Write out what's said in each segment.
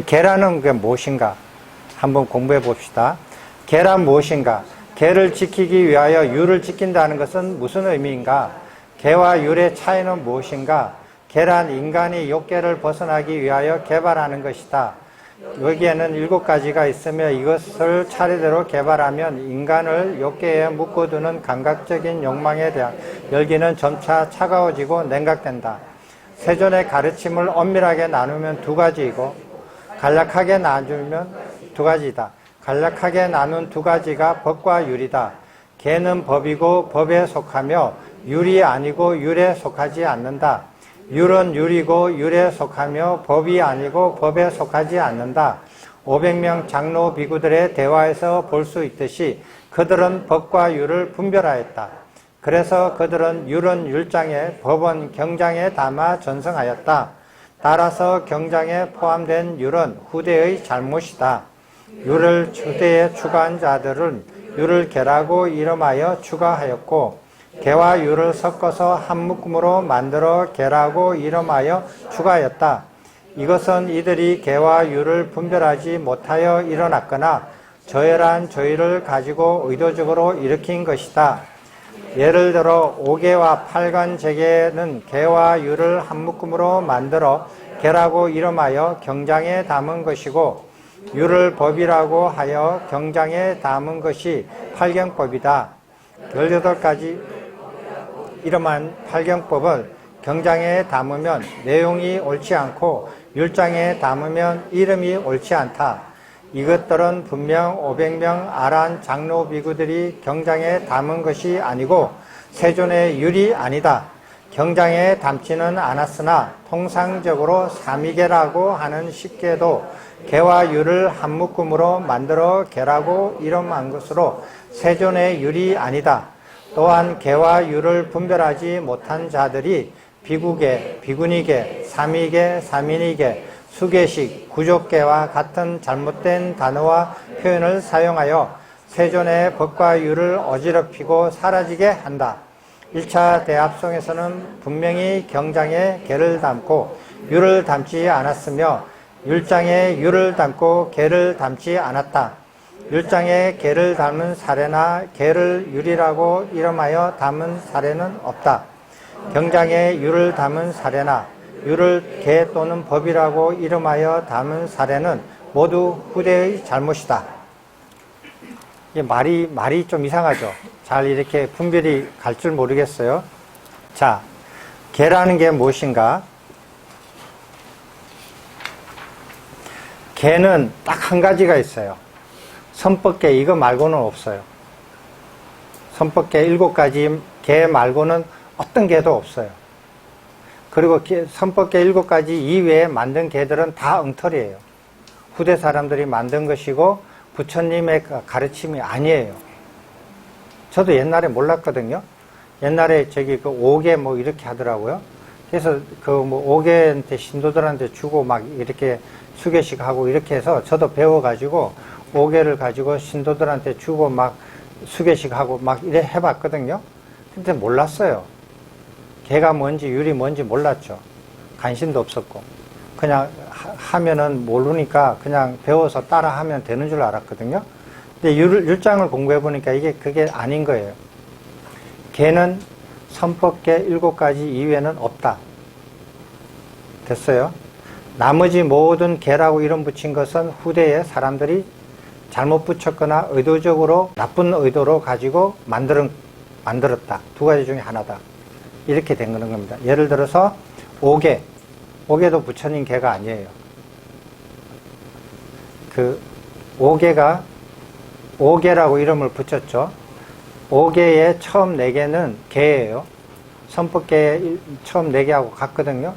계라는 게 무엇인가? 한번 공부해 봅시다. 계란 무엇인가? 계를 지키기 위하여 유를 지킨다는 것은 무슨 의미인가? 계와 율의 차이는 무엇인가? 계란 인간이 욕계를 벗어나기 위하여 개발하는 것이다. 여기에는 7가지가 있으며 이것을 차례대로 개발하면 인간을 욕계에 묶어두는 감각적인 욕망에 대한 열기는 점차 차가워지고 냉각된다. 세존의 가르침을 엄밀하게 나누면 2가지이고 간략하게 나누면 2가지다. 간략하게 나눈 2가지가 법과 율이다. 계는 법이고 법에 속하며 율이 아니고 율에 속하지 않는다. 율은 율이고 율에 속하며 법이 아니고 법에 속하지 않는다. 500명 장로 비구들의 대화에서 볼 수 있듯이 그들은 법과 율을 분별하였다. 그래서 그들은 율은 율장에, 법은 경장에 담아 전승하였다. 따라서 경장에 포함된 율은 후대의 잘못이다. 율을 후대에 추가한 자들은 율을 계라고 이름하여 추가하였고 계와 율을 섞어서 한 묶음으로 만들어 계라고 이름하여 추가하였다. 이것은 이들이 계와 율을 분별하지 못하여 일어났거나 저열한 저희를 가지고 의도적으로 일으킨 것이다. 예를 들어 5계와 8간 제계는 계와 율을 한 묶음으로 만들어 계라고 이름하여 경장에 담은 것이고 율을 법이라고 하여 경장에 담은 것이 팔경법이다. 18가지 이름한 팔경법을 경장에 담으면 내용이 옳지 않고 율장에 담으면 이름이 옳지 않다. 이것들은 분명 500명 아란 장로 비구들이 경장에 담은 것이 아니고 세존의 율이 아니다. 경장에 담지는 않았으나 통상적으로 삼위계라고 하는 식계도 계와 율을 한 묶음으로 만들어 계라고 이름한 것으로 세존의 율이 아니다. 또한 계와 율을 분별하지 못한 자들이 비구계, 비구니계, 삼위계, 삼인이계, 수계식, 구족계와 같은 잘못된 단어와 표현을 사용하여 세존의 법과 율을 어지럽히고 사라지게 한다. 1차 대합송에서는 분명히 경장에 계를 담고 율을 담지 않았으며 율장에 율을 담고 계를 담지 않았다. 율장에 계를 담은 사례나 계를 율이라고 이름하여 담은 사례는 없다. 경장에 율을 담은 사례나 율을 계 또는 법이라고 이름하여 담은 사례는 모두 후대의 잘못이다. 이 말이 좀 이상하죠? 잘 이렇게 분별이 갈 줄 모르겠어요. 자, 계라는 게 무엇인가? 계는 딱 한 가지가 있어요. 선법계 이거 말고는 없어요. 선법계 7가지 계 말고는 어떤 계도 없어요. 그리고 선법계 7가지 이외에 만든 계들은 다 엉터리예요. 후대 사람들이 만든 것이고 부처님의 가르침이 아니에요. 저도 옛날에 몰랐거든요. 옛날에 저기 그 5계 뭐 이렇게 하더라고요. 그래서 그 뭐 5계한테 신도들한테 주고 막 이렇게 수계식 하고 이렇게 해서 저도 배워가지고 5계를 가지고 신도들한테 주고 막 수계식 하고 막 이래 해봤거든요. 근데 몰랐어요. 계가 뭔지 율이 뭔지 몰랐죠. 관심도 없었고. 그냥 하면은 모르니까 그냥 배워서 따라 하면 되는 줄 알았거든요. 근데 율장을 공부해보니까 그게 아닌 거예요. 계는 선법계 7가지 이외에는 없다. 됐어요? 나머지 모든 계라고 이름 붙인 것은 후대에 사람들이 잘못 붙였거나 의도적으로 나쁜 의도로 가지고 만들었다. 2가지 중에 하나다. 이렇게 된 겁니다. 예를 들어서 5계도 부처님 계가 아니에요. 그 5계라고 이름을 붙였죠. 5계의 처음 4개는 계예요. 선법계의 처음 4개하고 같거든요.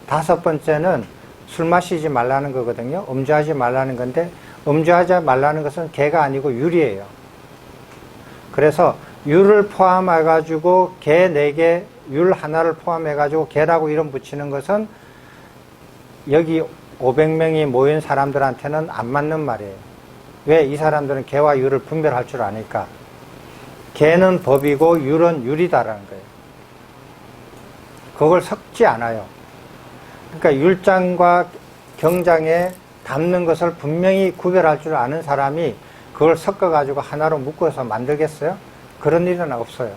5번째는 술 마시지 말라는 거거든요. 음주하지 말라는 건데 음주하지 말라는 것은 계가 아니고 율이에요. 그래서 율을 포함해가지고 계 4개, 율 하나를 포함해가지고 계라고 이름 붙이는 것은 여기 500명이 모인 사람들한테는 안 맞는 말이에요. 왜? 이 사람들은 계와 율을 분별할 줄 아니까. 계는 법이고 율은 율이다라는 거예요. 그걸 섞지 않아요. 그러니까 율장과 경장에 담는 것을 분명히 구별할 줄 아는 사람이 그걸 섞어가지고 하나로 묶어서 만들겠어요? 그런 일은 없어요.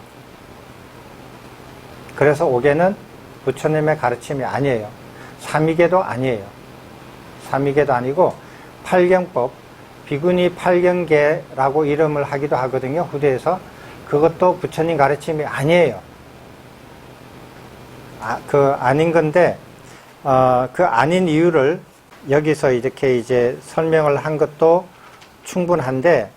그래서 옥에는 부처님의 가르침이 아니에요. 삼위계도 아니에요. 삼위계도 아니고 팔경법, 비구니 팔경계라고 이름을 하기도 하거든요. 후대에서. 그것도 부처님 가르침이 아니에요. 아닌 건데, 그 아닌 이유를 여기서 이렇게 이제 설명을 한 것도 충분한데,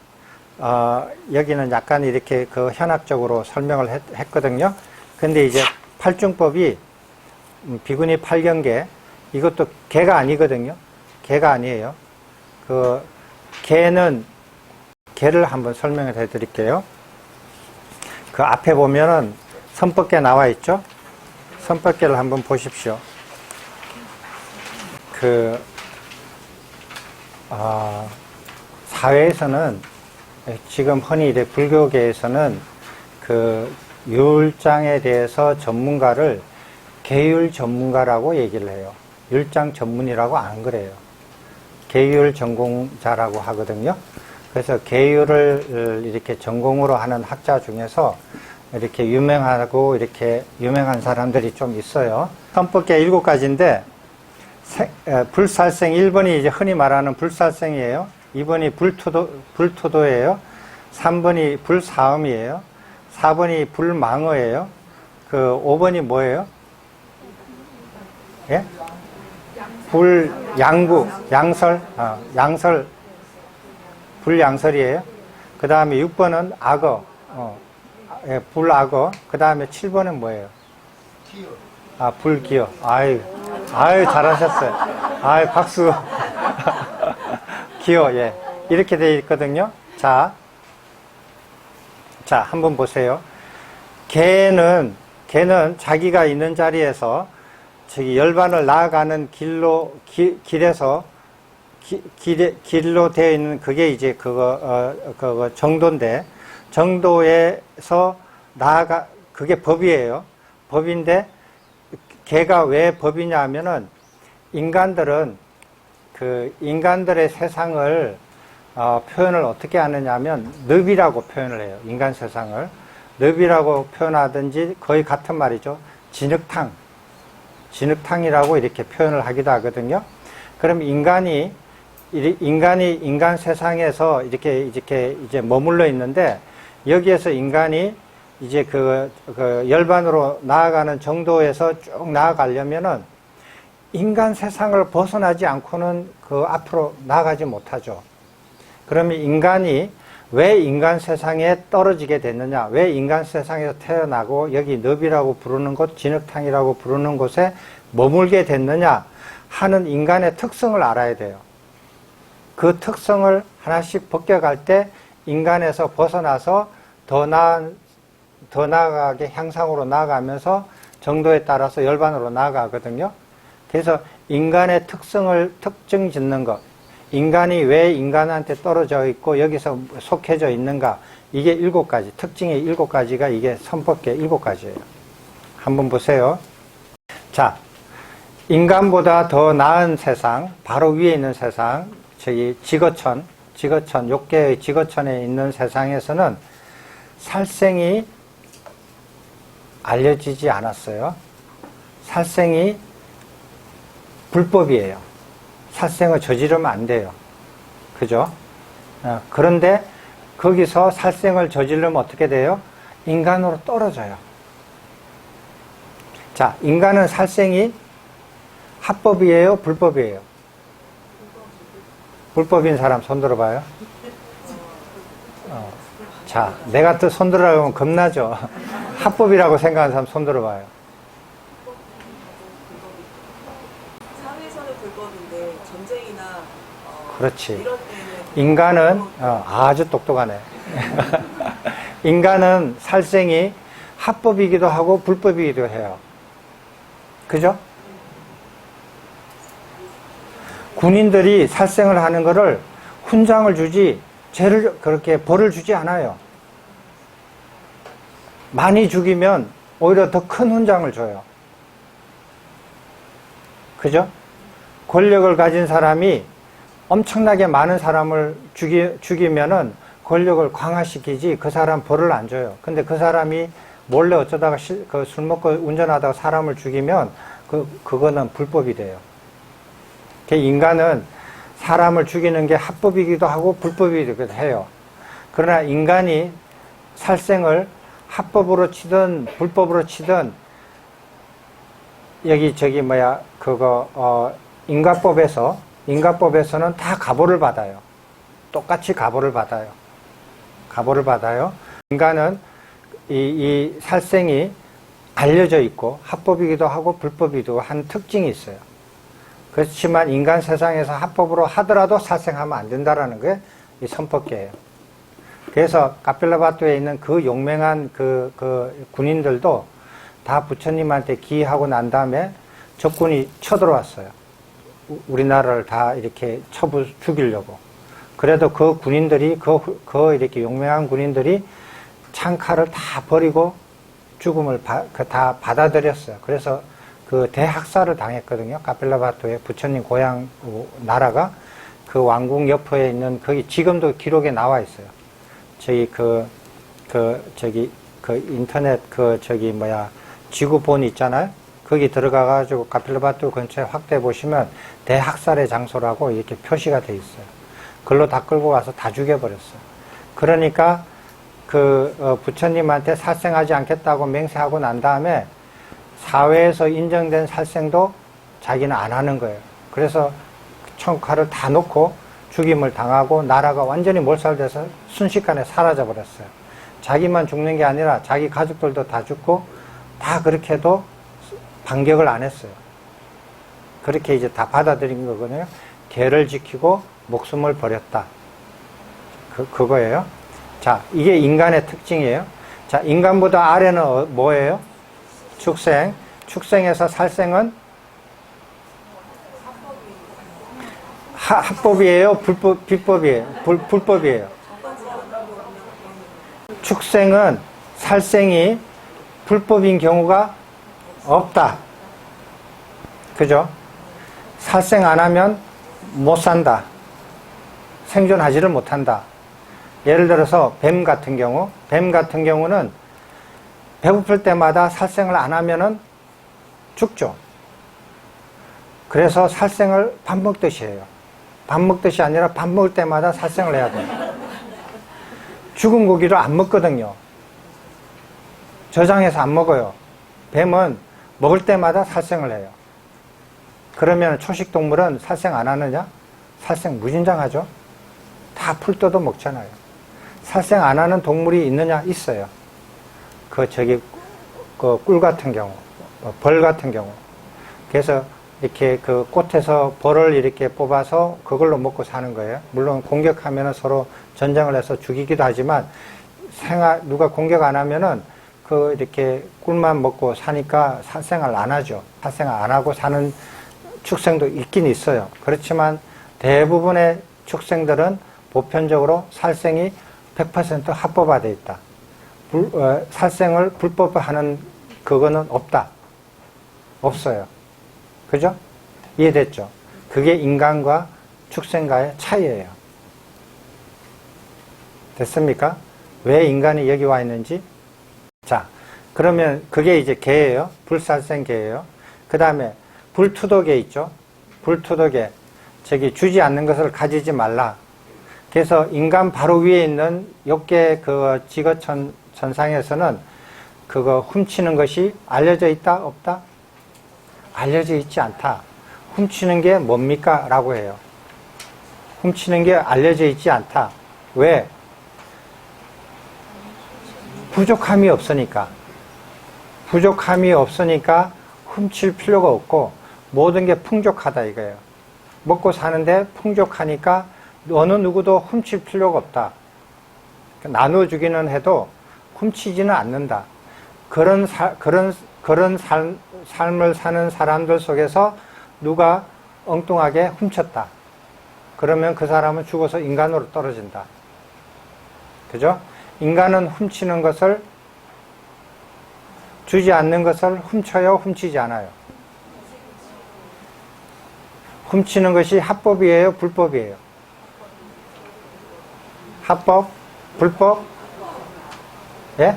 여기는 약간 이렇게 그 현학적으로 설명을 했거든요. 근데 이제 팔중법이 비구니 팔경계, 이것도 개가 아니거든요. 개가 아니에요. 개를 한번 설명을 해 드릴게요. 그 앞에 보면은 선법계 나와 있죠? 선법계를 한번 보십시오. 사회에서는, 지금 흔히 이제 불교계에서는 율장에 대해서 전문가를 계율 전문가라고 얘기를 해요. 율장 전문이라고 안 그래요. 계율 전공자라고 하거든요. 그래서 계율을 이렇게 전공으로 하는 학자 중에서 이렇게 유명하고 이렇게 유명한 사람들이 좀 있어요. 선법계 7가지인데, 불살생 1번이 이제 흔히 말하는 불살생이에요. 2번이 불토도예요. 3번이 불사음이에요. 4번이 불망어예요. 5번이 뭐예요? 예? 불양부, 양설, 불양설이에요. 그 다음에 6번은 악어, 예, 불악어. 그 다음에 7번은 뭐예요? 불기어. 아유, 잘하셨어요. 아유, 박수. 기어, 예. 이렇게 되어 있거든요. 자, 한번 보세요. 개는 자기가 있는 자리에서 열반을 나아가는 길로 되어 있는 그게 이제 그거 정도인데, 정도에서 그게 법이에요. 법인데, 개가 왜 법이냐 하면은, 인간들은 인간들의 세상을 표현을 어떻게 하느냐 하면 늪이라고 표현을 해요. 인간 세상을 늪이라고 표현하든지 거의 같은 말이죠. 진흙탕이라고 이렇게 표현을 하기도 하거든요. 그럼 인간 세상에서 이렇게 이제 머물러 있는데, 여기에서 인간이 이제 열반으로 나아가는 정도에서 쭉 나아가려면은 인간 세상을 벗어나지 않고는 앞으로 나아가지 못하죠. 그러면 인간이 왜 인간 세상에 떨어지게 됐느냐, 왜 인간 세상에서 태어나고 여기 늪이라고 부르는 곳, 진흙탕이라고 부르는 곳에 머물게 됐느냐 하는 인간의 특성을 알아야 돼요. 그 특성을 하나씩 벗겨갈 때 인간에서 벗어나서 더 나아가게 향상으로 나아가면서 정도에 따라서 열반으로 나아가거든요. 그래서 인간의 특성을 특정 짓는 것, 인간이 왜 인간한테 떨어져 있고 여기서 속해져 있는가, 이게 7가지, 특징이 7가지가 이게 선법계 7가지예요. 한번 보세요. 자, 인간보다 더 나은 세상, 바로 위에 있는 세상, 저기 지거천, 욕계의 지거천에 있는 세상에서는 살생이 알려지지 않았어요. 살생이 불법이에요. 살생을 저지르면 안 돼요. 그죠? 그런데 거기서 살생을 저지르면 어떻게 돼요? 인간으로 떨어져요. 자, 인간은 살생이 합법이에요? 불법이에요? 불법인 사람 손 들어봐요. 자, 내가 또 손 들으라고 하면 겁나죠? 합법이라고 생각하는 사람 손 들어봐요. 사회에서는 불법인데 전쟁이나 그렇지. 이런 인간은 아주 똑똑하네. 인간은 살생이 합법이기도 하고 불법이기도 해요. 그죠? 군인들이 살생을 하는 거를 훈장을 주지 그렇게 벌을 주지 않아요. 많이 죽이면 오히려 더 큰 훈장을 줘요. 그죠? 권력을 가진 사람이 엄청나게 많은 사람을 죽이면은 권력을 강화시키지 그 사람 벌을 안 줘요. 근데 그 사람이 몰래 어쩌다가 그 술 먹고 운전하다가 사람을 죽이면 그거는 불법이 돼요. 인간은 사람을 죽이는 게 합법이기도 하고 불법이기도 해요. 그러나 인간이 살생을 합법으로 치든 불법으로 치든 여기 인가법에서는 다 가보를 받아요. 똑같이 가보를 받아요. 가보를 받아요. 인간은 이 살생이 알려져 있고 합법이기도 하고 불법이기도 한 특징이 있어요. 그렇지만 인간 세상에서 합법으로 하더라도 살생하면 안 된다라는 게 이 선법계예요. 그래서 카필라바토에 있는 그 용맹한 그 군인들도 다 부처님한테 기하고 난 다음에 적군이 쳐들어왔어요. 우리나라를 다 이렇게 죽이려고. 그래도 그 군인들이, 이렇게 용맹한 군인들이 창칼을 다 버리고 죽음을 다 받아들였어요. 그래서 그 대학살을 당했거든요. 카필라바토의 부처님 고향 나라가 그 왕궁 옆에 있는 거기 지금도 기록에 나와 있어요. 인터넷 지구본 있잖아요. 거기 들어가가지고 카필라바토 근처에 확대해 보시면 대학살의 장소라고 이렇게 표시가 돼 있어요. 글로 다 끌고 와서 다 죽여버렸어요. 그러니까 부처님한테 살생하지 않겠다고 맹세하고 난 다음에 사회에서 인정된 살생도 자기는 안 하는 거예요. 그래서 총칼을 다 놓고 죽임을 당하고 나라가 완전히 몰살돼서 순식간에 사라져 버렸어요. 자기만 죽는 게 아니라 자기 가족들도 다 죽고 다 그렇게 해도 반격을 안 했어요. 그렇게 이제 다 받아들인 거거든요. 계를 지키고 목숨을 버렸다. 그거예요. 자, 이게 인간의 특징이에요. 자, 인간보다 아래는 뭐예요? 축생. 축생에서 살생은 합법이에요? 비법이에요? 불법이에요? 축생은 살생이 불법인 경우가 없다. 그죠? 살생 안 하면 못 산다. 생존하지를 못한다. 예를 들어서 뱀 같은 경우는 배고플 때마다 살생을 안 하면은 죽죠. 그래서 살생을 밥 먹듯이 해요. 밥 먹듯이 아니라 밥 먹을 때마다 살생을 해야 돼요. 죽은 고기를 안 먹거든요. 저장해서 안 먹어요. 뱀은 먹을 때마다 살생을 해요. 그러면 초식동물은 살생 안 하느냐? 살생 무진장하죠? 다 풀 뜯어 먹잖아요. 살생 안 하는 동물이 있느냐? 있어요. 꿀 같은 경우, 벌 같은 경우. 그래서 이렇게 그 꽃에서 벌을 이렇게 뽑아서 그걸로 먹고 사는 거예요. 물론 공격하면은 서로 전쟁을 해서 죽이기도 하지만 누가 공격 안 하면은 이렇게 꿀만 먹고 사니까 살생을 안 하죠. 살생을 안 하고 사는 축생도 있긴 있어요. 그렇지만 대부분의 축생들은 보편적으로 살생이 100% 합법화되어 있다. 살생을 불법화하는 그거는 없다. 없어요. 그죠? 이해됐죠? 그게 인간과 축생과의 차이예요. 됐습니까? 왜 인간이 여기 와 있는지? 자, 그러면 그게 이제 개예요. 불살생 개예요. 그 다음에 불투도개 있죠? 불투도개. 주지 않는 것을 가지지 말라. 그래서 인간 바로 위에 있는 욕계 지거천상에서는 그거 훔치는 것이 알려져 있다? 없다? 알려져 있지 않다. 훔치는 게 뭡니까? 라고 해요. 훔치는 게 알려져 있지 않다. 왜? 부족함이 없으니까. 부족함이 없으니까 훔칠 필요가 없고 모든 게 풍족하다 이거예요. 먹고 사는데 풍족하니까 어느 누구도 훔칠 필요가 없다. 나눠주기는 해도 훔치지는 않는다. 그런 삶을 사는 사람들 속에서 누가 엉뚱하게 훔쳤다. 그러면 그 사람은 죽어서 인간으로 떨어진다. 그죠? 인간은 훔치는 것을, 주지 않는 것을 훔쳐요, 훔치지 않아요? 훔치는 것이 합법이에요? 불법이에요? 합법? 불법? 예?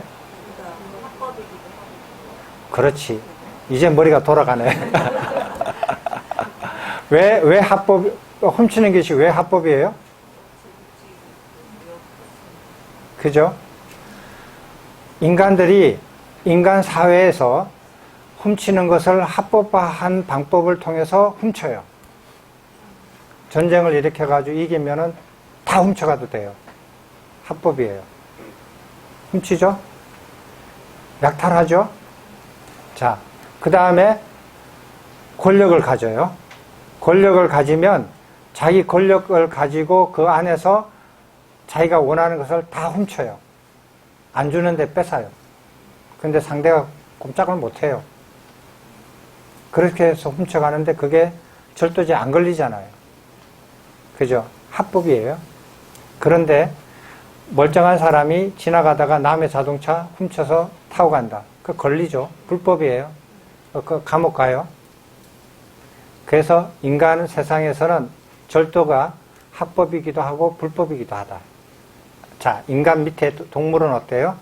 그렇지. 이제 머리가 돌아가네. 왜 합법, 훔치는 것이 왜 합법이에요? 그죠? 인간들이 인간 사회에서 훔치는 것을 합법화한 방법을 통해서 훔쳐요. 전쟁을 일으켜가지고 이기면은 다 훔쳐가도 돼요. 합법이에요. 훔치죠? 약탈하죠? 자, 그 다음에 권력을 가져요. 권력을 가지면 자기 권력을 가지고 그 안에서 자기가 원하는 것을 다 훔쳐요. 안 주는데 뺏어요. 근데 상대가 꼼짝을 못해요. 그렇게 해서 훔쳐가는데 그게 절도죄 안 걸리잖아요. 그죠? 합법이에요. 그런데 멀쩡한 사람이 지나가다가 남의 자동차 훔쳐서 타고 간다. 그 걸리죠. 불법이에요. 그 감옥 가요. 그래서 인간 세상에서는 절도가 합법이기도 하고 불법이기도 하다. 자, 인간 밑에 동물은 어때요?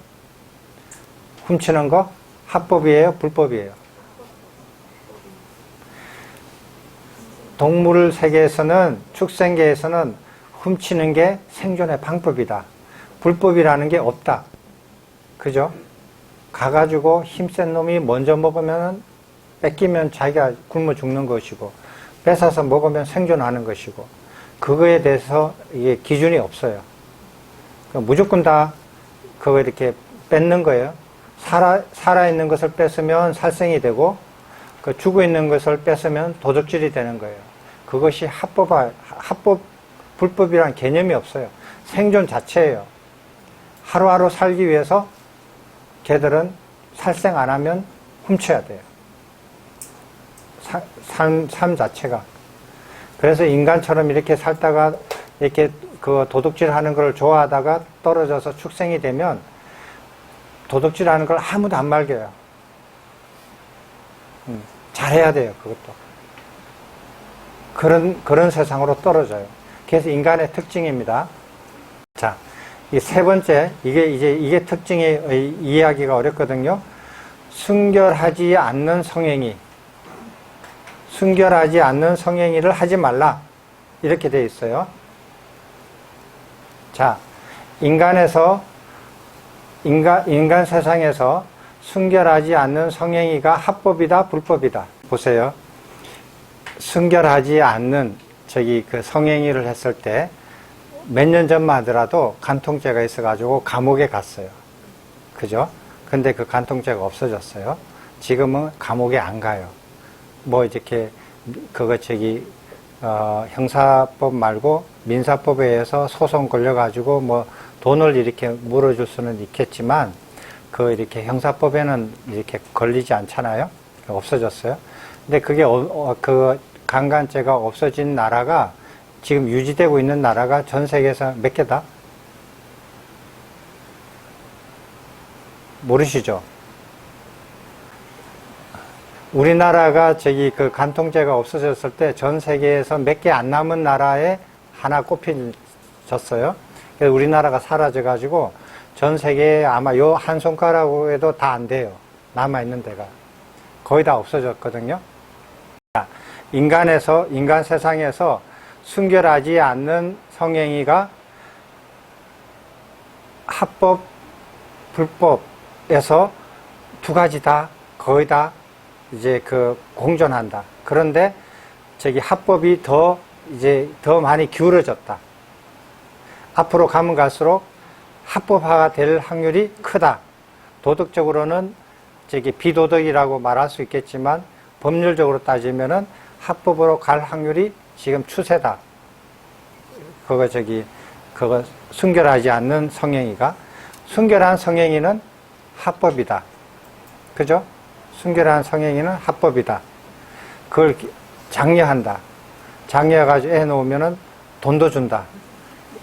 훔치는 거 합법이에요? 불법이에요? 동물 세계에서는, 축생계에서는 훔치는 게 생존의 방법이다. 불법이라는 게 없다. 그죠? 가가지고 힘센 놈이 먼저 먹으면 뺏기면 자기가 굶어 죽는 것이고, 뺏어서 먹으면 생존하는 것이고, 그거에 대해서 이게 기준이 없어요. 무조건 다 그거 이렇게 뺏는 거예요. 살아있는 것을 뺏으면 살생이 되고, 그 죽어있는 것을 뺏으면 도둑질이 되는 거예요. 그것이 합법, 불법이란 개념이 없어요. 생존 자체예요. 하루하루 살기 위해서 걔들은 살생 안 하면 훔쳐야 돼요. 삶 자체가. 그래서 인간처럼 이렇게 살다가 이렇게 그 도둑질 하는 걸 좋아하다가 떨어져서 축생이 되면 도둑질 하는 걸 아무도 안 말겨요. 잘해야 돼요, 그것도. 그런 세상으로 떨어져요. 그래서 인간의 특징입니다. 자, 이 세 번째, 이게 특징이 이해하기가 어렵거든요. 순결하지 않는 성행위. 순결하지 않는 성행위를 하지 말라. 이렇게 되어 있어요. 자, 인간 세상에서 순결하지 않는 성행위가 합법이다, 불법이다. 보세요. 순결하지 않는 그 성행위를 했을 때 몇 년 전만 하더라도 간통죄가 있어가지고 감옥에 갔어요. 그죠? 근데 그 간통죄가 없어졌어요. 지금은 감옥에 안 가요. 뭐 이렇게 형사법 말고 민사법에 의해서 소송 걸려가지고 뭐 돈을 이렇게 물어줄 수는 있겠지만 이렇게 형사법에는 이렇게 걸리지 않잖아요. 없어졌어요. 근데 그게 그 강간죄가 없어진 나라가 지금 유지되고 있는 나라가 전 세계에서 몇 개다? 모르시죠? 우리나라가 그 간통죄가 없어졌을 때 전 세계에서 몇 개 안 남은 나라에 하나 꼽혀졌어요. 그래서 우리나라가 사라져가지고 전 세계에 아마 요 한 손가락으로 해도 다 안 돼요. 남아있는 데가. 거의 다 없어졌거든요. 인간 세상에서 순결하지 않는 성행위가 합법, 불법에서 두 가지 다 거의 다 이제 공존한다. 그런데 합법이 더 많이 기울어졌다. 앞으로 가면 갈수록 합법화가 될 확률이 크다. 도덕적으로는 비도덕이라고 말할 수 있겠지만 법률적으로 따지면은 합법으로 갈 확률이 지금 추세다. 그거 순결하지 않는 성행위가. 순결한 성행위는 합법이다. 그죠? 순결한 성행위는 합법이다. 그걸 장려한다. 장려해가지고 애 놓으면은 돈도 준다.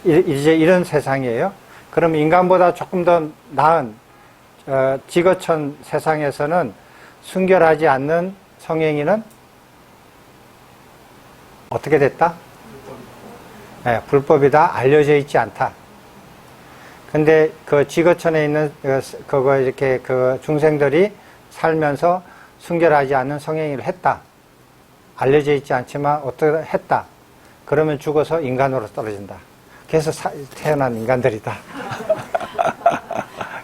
이제 이런 세상이에요. 그럼 인간보다 조금 더 나은 지거천 세상에서는 순결하지 않는 성행위는 어떻게 됐다? 네, 불법이다. 알려져 있지 않다. 근데 그 지거천에 있는 그거 이렇게 그 중생들이 살면서 순결하지 않는 성행위를 했다. 알려져 있지 않지만 어떻게 했다. 그러면 죽어서 인간으로 떨어진다. 그래서 태어난 인간들이다.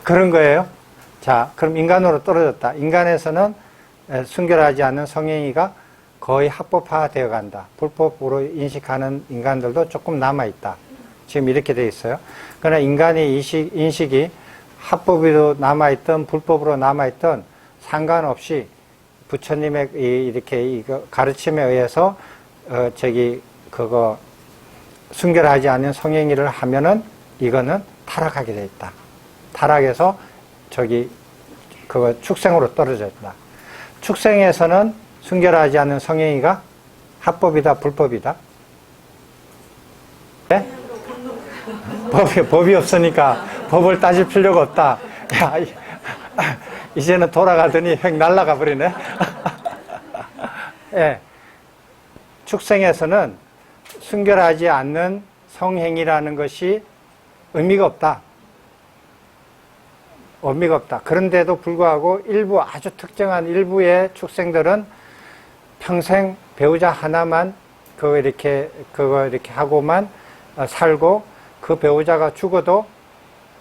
그런 거예요. 자, 그럼 인간으로 떨어졌다. 인간에서는 순결하지 않는 성행위가 거의 합법화되어 간다. 불법으로 인식하는 인간들도 조금 남아있다. 지금 이렇게 되어 있어요. 그러나 인간의 인식이 합법으로 남아있던 불법으로 남아있던 상관없이 부처님의 이렇게 가르침에 의해서 그거 순결하지 않은 성행위를 하면은 이거는 타락하게 돼 있다. 타락해서 그거 축생으로 떨어졌다. 축생에서는 순결하지 않은 성행위가 합법이다, 불법이다? 네? 법이 없으니까 법을 따질 필요가 없다. 야, 이제는 돌아가더니 획 날아가 버리네. 예. 축생에서는 순결하지 않는 성행위라는 것이 의미가 없다. 의미가 없다. 그런데도 불구하고 아주 특정한 일부의 축생들은 평생 배우자 하나만 그거 이렇게 하고만 살고 그 배우자가 죽어도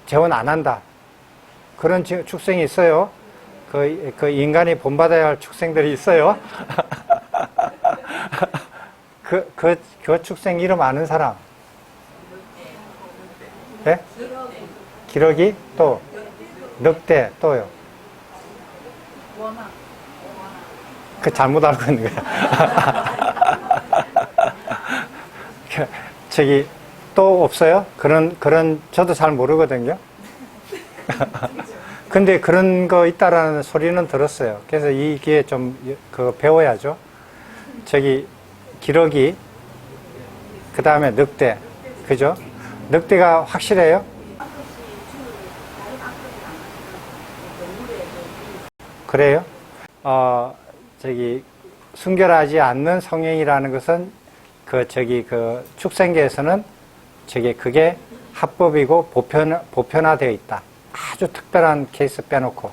재혼 안 한다. 그런 축생이 있어요. 그 인간이 본받아야 할 축생들이 있어요. 그 축생 이름 아는 사람? 네? 기러기? 또? 늑대? 또요? 그 잘못 알고 있는 거야. 또 없어요? 저도 잘 모르거든요. 근데 그런 거 있다라는 소리는 들었어요. 그래서 이게 좀, 배워야죠. 기러기, 그 다음에 늑대, 그죠? 늑대가 확실해요? 그래요? 순결하지 않는 성행위라는 것은 축생계에서는 그게 합법이고 보편화되어 있다. 아주 특별한 케이스 빼놓고.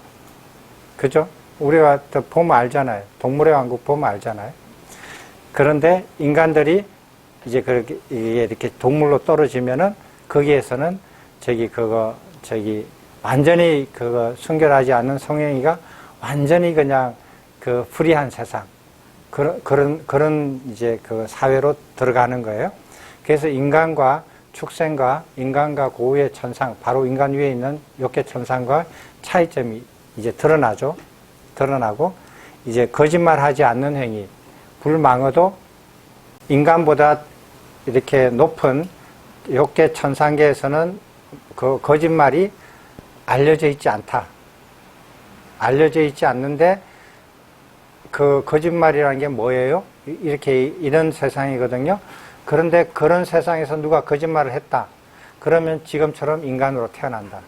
그죠? 우리가 보면 알잖아요. 동물의 왕국 보면 알잖아요. 그런데 인간들이 이제 이렇게 동물로 떨어지면은 거기에서는 완전히 순결하지 않은 성행위가 완전히 그냥 프리한 세상. 그런 이제 사회로 들어가는 거예요. 그래서 인간과 축생과 인간과 고위의 천상, 바로 인간 위에 있는 욕계 천상과 차이점이 이제 드러나죠. 드러나고, 이제 거짓말하지 않는 행위, 불망어도 인간보다 이렇게 높은 욕계 천상계에서는 그 거짓말이 알려져 있지 않다. 알려져 있지 않는데 그 거짓말이라는 게 뭐예요? 이런 세상이거든요. 그런데 그런 세상에서 누가 거짓말을 했다. 그러면 지금처럼 인간으로 태어난다.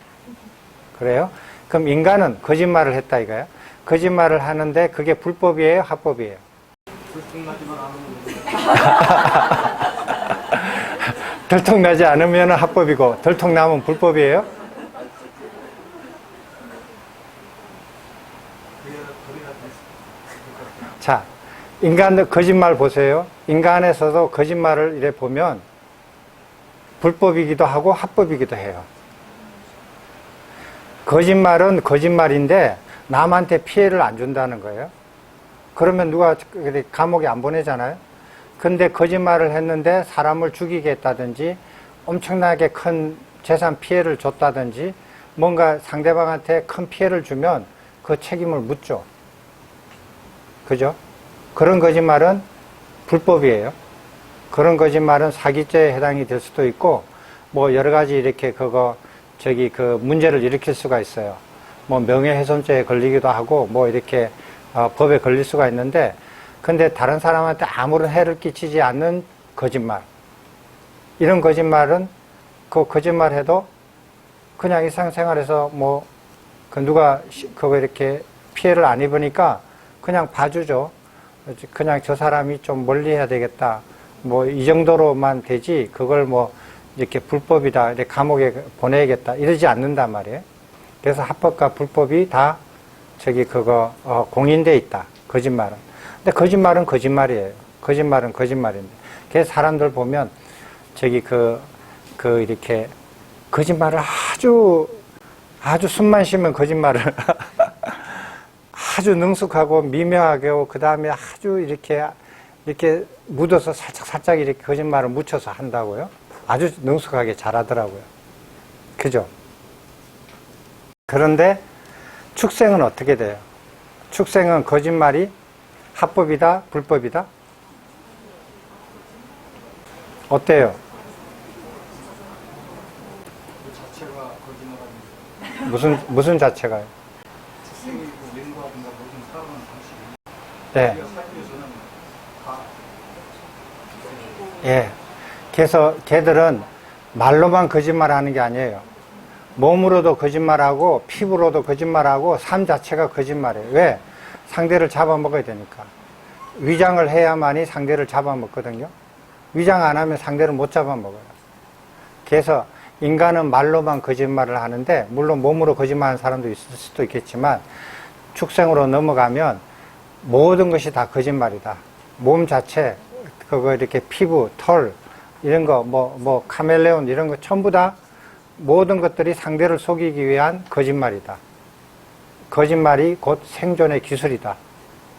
그래요? 그럼 인간은 거짓말을 했다 이거예요? 거짓말을 하는데 그게 불법이에요? 합법이에요? 들통나지 않으면 합법이고 들통나면 불법이에요? 자, 인간도 거짓말 보세요. 인간에서도 거짓말을 이래 보면 불법이기도 하고 합법이기도 해요. 거짓말은 거짓말인데 남한테 피해를 안 준다는 거예요. 그러면 누가 감옥에 안 보내잖아요. 근데 거짓말을 했는데 사람을 죽이게 했다든지 엄청나게 큰 재산 피해를 줬다든지 뭔가 상대방한테 큰 피해를 주면 그 책임을 묻죠. 그죠? 그런 거짓말은 불법이에요. 그런 거짓말은 사기죄에 해당이 될 수도 있고, 뭐 여러 가지 이렇게 문제를 일으킬 수가 있어요. 뭐 명예훼손죄에 걸리기도 하고, 뭐 이렇게 법에 걸릴 수가 있는데, 근데 다른 사람한테 아무런 해를 끼치지 않는 거짓말. 이런 거짓말은 그 거짓말 해도 그냥 일상생활에서 누가 그거 이렇게 피해를 안 입으니까 그냥 봐주죠. 그냥 저 사람이 좀 멀리 해야 되겠다. 뭐 이 정도로만 되지 그걸 뭐 이렇게 불법이다, 이렇게 감옥에 보내야겠다 이러지 않는단 말이에요. 그래서 합법과 불법이 다 저기 그거 공인돼 있다. 거짓말은. 근데 거짓말은 거짓말이에요. 거짓말은 거짓말인데. 그래서 사람들 보면 저기 이렇게 거짓말을 아주 숨만 쉬면 거짓말을 아주 능숙하고 미묘하게 하고 그 다음에 아주 이렇게 묻어서 살짝 이렇게 거짓말을 묻혀서 한다고요. 아주 능숙하게 잘하더라고요. 그죠? 그런데 축생은 어떻게 돼요? 축생은 거짓말이 합법이다, 불법이다? 어때요? 그 자체가 거짓말하는 무슨 자체가요? 축생이고 맹구하든가 모든 사람은 방식이 네. 우리가 살기 위해서는 다 예. 그래서 걔들은 말로만 거짓말하는 게 아니에요. 몸으로도 거짓말하고 피부로도 거짓말하고 삶 자체가 거짓말이에요. 왜? 상대를 잡아먹어야 되니까. 위장을 해야만이 상대를 잡아먹거든요. 위장 안 하면 상대를 못 잡아먹어요. 그래서 인간은 말로만 거짓말을 하는데 물론 몸으로 거짓말하는 사람도 있을 수도 있겠지만 축생으로 넘어가면 모든 것이 다 거짓말이다. 몸 자체, 그거 이렇게 피부, 털 이런 거, 카멜레온 이런 거 전부 다 모든 것들이 상대를 속이기 위한 거짓말이다. 거짓말이 곧 생존의 기술이다.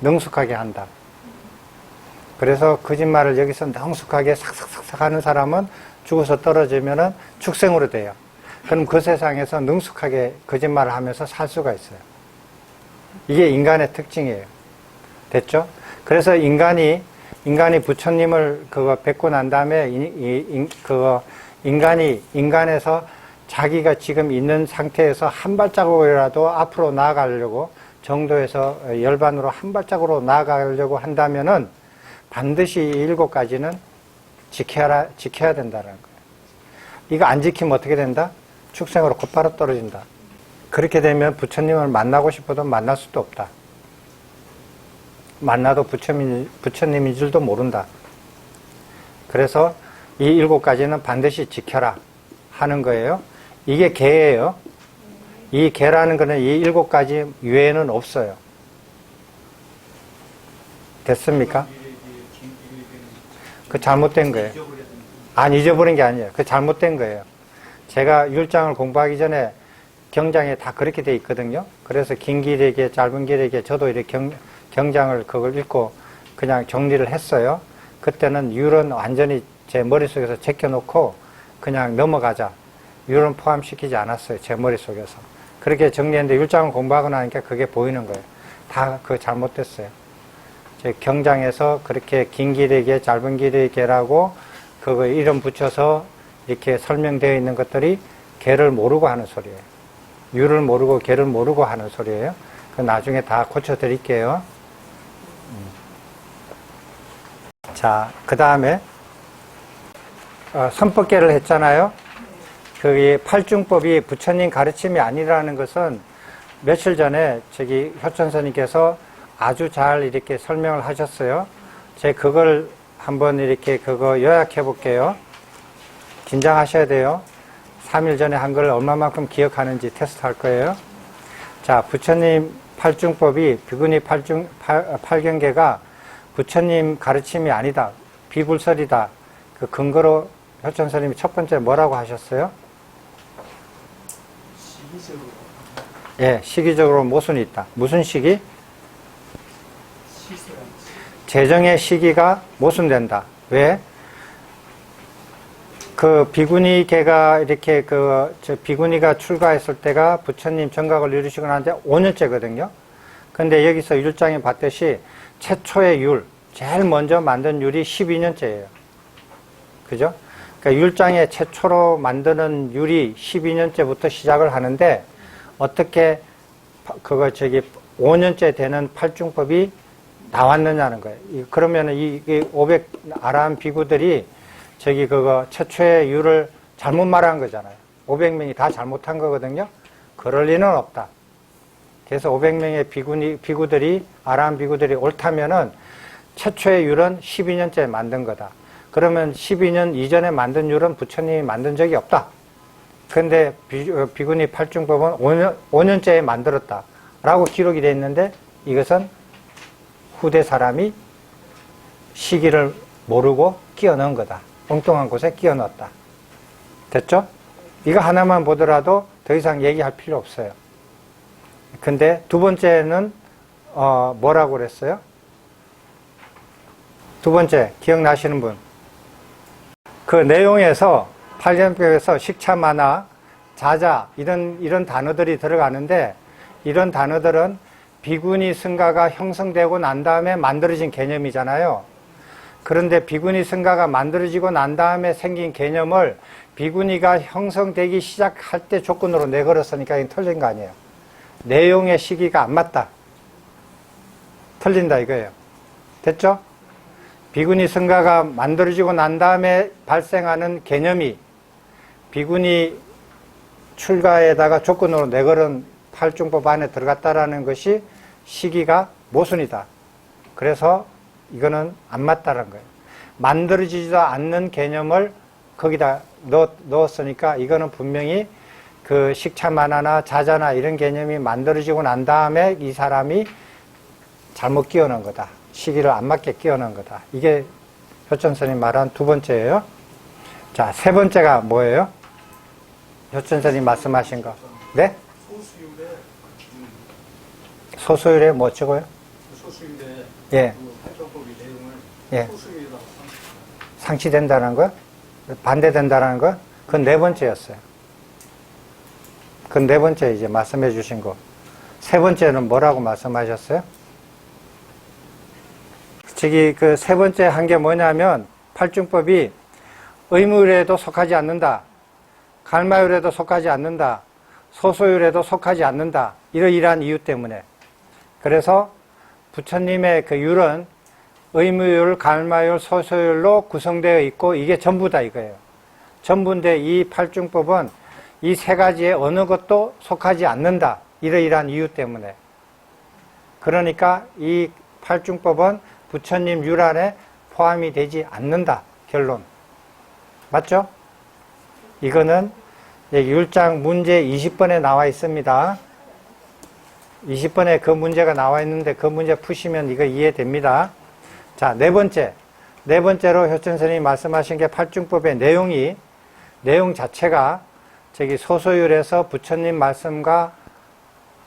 능숙하게 한다. 그래서 거짓말을 여기서 능숙하게 삭삭삭삭 하는 사람은 죽어서 떨어지면은 축생으로 돼요. 그럼 그 세상에서 능숙하게 거짓말을 하면서 살 수가 있어요. 이게 인간의 특징이에요. 됐죠? 그래서 인간이 부처님을 뵙고 난 다음에 인간에서 자기가 지금 있는 상태에서 한 발자국이라도 앞으로 나아가려고 정도에서 열반으로 한 발자국으로 나아가려고 한다면은 반드시 이 7가지는 지켜야 된다는 거예요. 이거 안 지키면 어떻게 된다? 축생으로 곧바로 떨어진다. 그렇게 되면 부처님을 만나고 싶어도 만날 수도 없다. 만나도 부처님인 줄도 모른다. 그래서 이 7가지는 반드시 지켜라 하는 거예요. 이게 계예요. 이 계라는 거는 이 7가지 외에는 없어요. 됐습니까? 그 잘못된 거예요. 아니, 잊어버린 게 아니에요. 그 잘못된 거예요. 제가 율장을 공부하기 전에 경장에 다 그렇게 돼 있거든요. 그래서 긴 길에게 짧은 길에게 저도 이렇게 경장을 그걸 읽고 그냥 정리를 했어요. 그때는 율은 완전히 제 머릿속에서 제껴놓고 그냥 넘어가자. 율은 포함시키지 않았어요. 제 머릿속에서. 그렇게 정리했는데 율장을 공부하고 나니까 그게 보이는 거예요. 다 그거 잘못됐어요. 제 경장에서 그렇게 긴 길에게 짧은 길에게라고 그거 이름 붙여서 이렇게 설명되어 있는 것들이 개를 모르고 하는 소리예요. 율을 모르고 개를 모르고 하는 소리예요. 그 나중에 다 고쳐드릴게요. 자, 그 다음에 선법계를 했잖아요. 그게 팔중법이 부처님 가르침이 아니라는 것은 며칠 전에 저기 효천스님께서 아주 잘 이렇게 설명을 하셨어요. 제가 그걸 한번 이렇게 그거 요약해 볼게요. 긴장하셔야 돼요. 3일 전에 한 걸 얼마만큼 기억하는지 테스트 할 거예요. 자, 부처님 팔중법이 비구니 팔경계가 부처님 가르침이 아니다. 비불설이다. 그 근거로 효천스님이 첫 번째 뭐라고 하셨어요? 시기적으로. 예, 시기적으로 모순이 있다. 무슨 시기? 재정의 시기가 모순된다. 왜? 그 비구니계가 이렇게 비구니가 출가했을 때가 부처님 정각을 이루시고 나는데 5년째거든요. 근데 여기서 율장에 봤듯이 최초의 율, 제일 먼저 만든 율이 12년째예요. 그죠? 그러니까 율장에 최초로 만드는 율이 12년째부터 시작을 하는데 어떻게 5년째 되는 팔중법이 나왔느냐는 거예요. 그러면은 이 500 아라한 비구들이 최초의 율을 잘못 말한 거잖아요. 500명이 다 잘못한 거거든요. 그럴 리는 없다. 그래서 500명의 비구들이, 아라한 비구들이 옳다면은 최초의 율은 12년째 만든 거다. 그러면 12년 이전에 만든 율은 부처님이 만든 적이 없다. 근데 비구니 팔중법은 5년째에 만들었다. 라고 기록이 되어 있는데 이것은 후대 사람이 시기를 모르고 끼워 넣은 거다. 엉뚱한 곳에 끼워 넣었다. 됐죠? 이거 하나만 보더라도 더 이상 얘기할 필요 없어요. 근데 두 번째는 뭐라고 그랬어요? 두 번째 기억나시는 분? 그 내용에서 팔년법에서 식차 만화, 자자 이런 단어들이 들어가는데 이런 단어들은 비구니 승가가 형성되고 난 다음에 만들어진 개념이잖아요. 그런데 비구니 승가가 만들어지고 난 다음에 생긴 개념을 비구니가 형성되기 시작할 때 조건으로 내걸었으니까 이건 틀린 거 아니에요. 내용의 시기가 안 맞다. 틀린다 이거예요. 됐죠? 비구니 승가가 만들어지고 난 다음에 발생하는 개념이 비구니 출가에다가 조건으로 내걸은 팔중법 안에 들어갔다라는 것이 시기가 모순이다. 그래서 이거는 안 맞다는 거예요. 만들어지지도 않는 개념을 거기다 넣었으니까 이거는 분명히 그 식차만화나 자자나 이런 개념이 만들어지고 난 다음에 이 사람이 잘못 끼워넣은 거다. 시기를 안 맞게 끼워넣은 거다. 이게 효천선생님 말한 두 번째예요. 자, 세 번째가 뭐예요? 효천선생님 말씀하신 거. 네? 소수율의 소수율에 뭐 찍어요? 소수율의 예. 그 팔정법의 내용을 예. 소수율에다가 상치된다는 거요? 반대된다는 거요? 그건 네 번째였어요. 그건 네 번째 이제 말씀해 주신 거. 세 번째는 뭐라고 말씀하셨어요? 저기 그 세 번째 한 게 뭐냐면 팔중법이 의무율에도 속하지 않는다. 갈마율에도 속하지 않는다. 소소율에도 속하지 않는다. 이러이러한 이유 때문에. 그래서 부처님의 그 율은 의무율, 갈마율, 소소율로 구성되어 있고 이게 전부다 이거예요. 전부인데 이 팔중법은 이 세 가지에 어느 것도 속하지 않는다. 이러이러한 이유 때문에. 그러니까 이 팔중법은 부처님 율 안에 포함이 되지 않는다. 결론. 맞죠? 이거는 율장 문제 20번에 나와 있습니다. 20번에 그 문제가 나와 있는데 그 문제 푸시면 이거 이해됩니다. 자, 네 번째로 효천선생님이 말씀하신 게 팔중법의 내용 자체가 저기 소소율에서 부처님 말씀과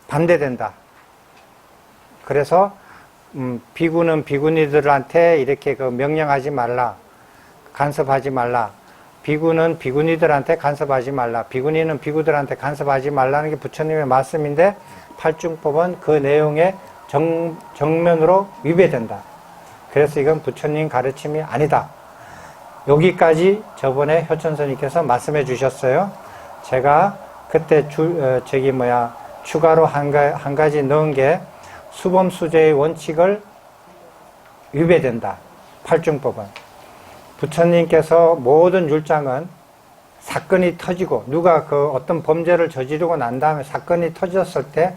반대된다. 그래서 비구는 비구니들한테 이렇게 그 명령하지 말라. 간섭하지 말라. 비구는 비구니들한테 간섭하지 말라. 비구니는 비구들한테 간섭하지 말라는 게 부처님의 말씀인데 팔중법은 그 내용에 정면으로 위배된다. 그래서 이건 부처님 가르침이 아니다. 여기까지 저번에 효천선생님께서 말씀해 주셨어요. 제가 그때 추가로 한 가지 넣은 게 수범수재의 원칙을 위배된다. 팔중법은. 부처님께서 모든 율장은 사건이 터지고 누가 그 어떤 범죄를 저지르고 난 다음에 사건이 터졌을 때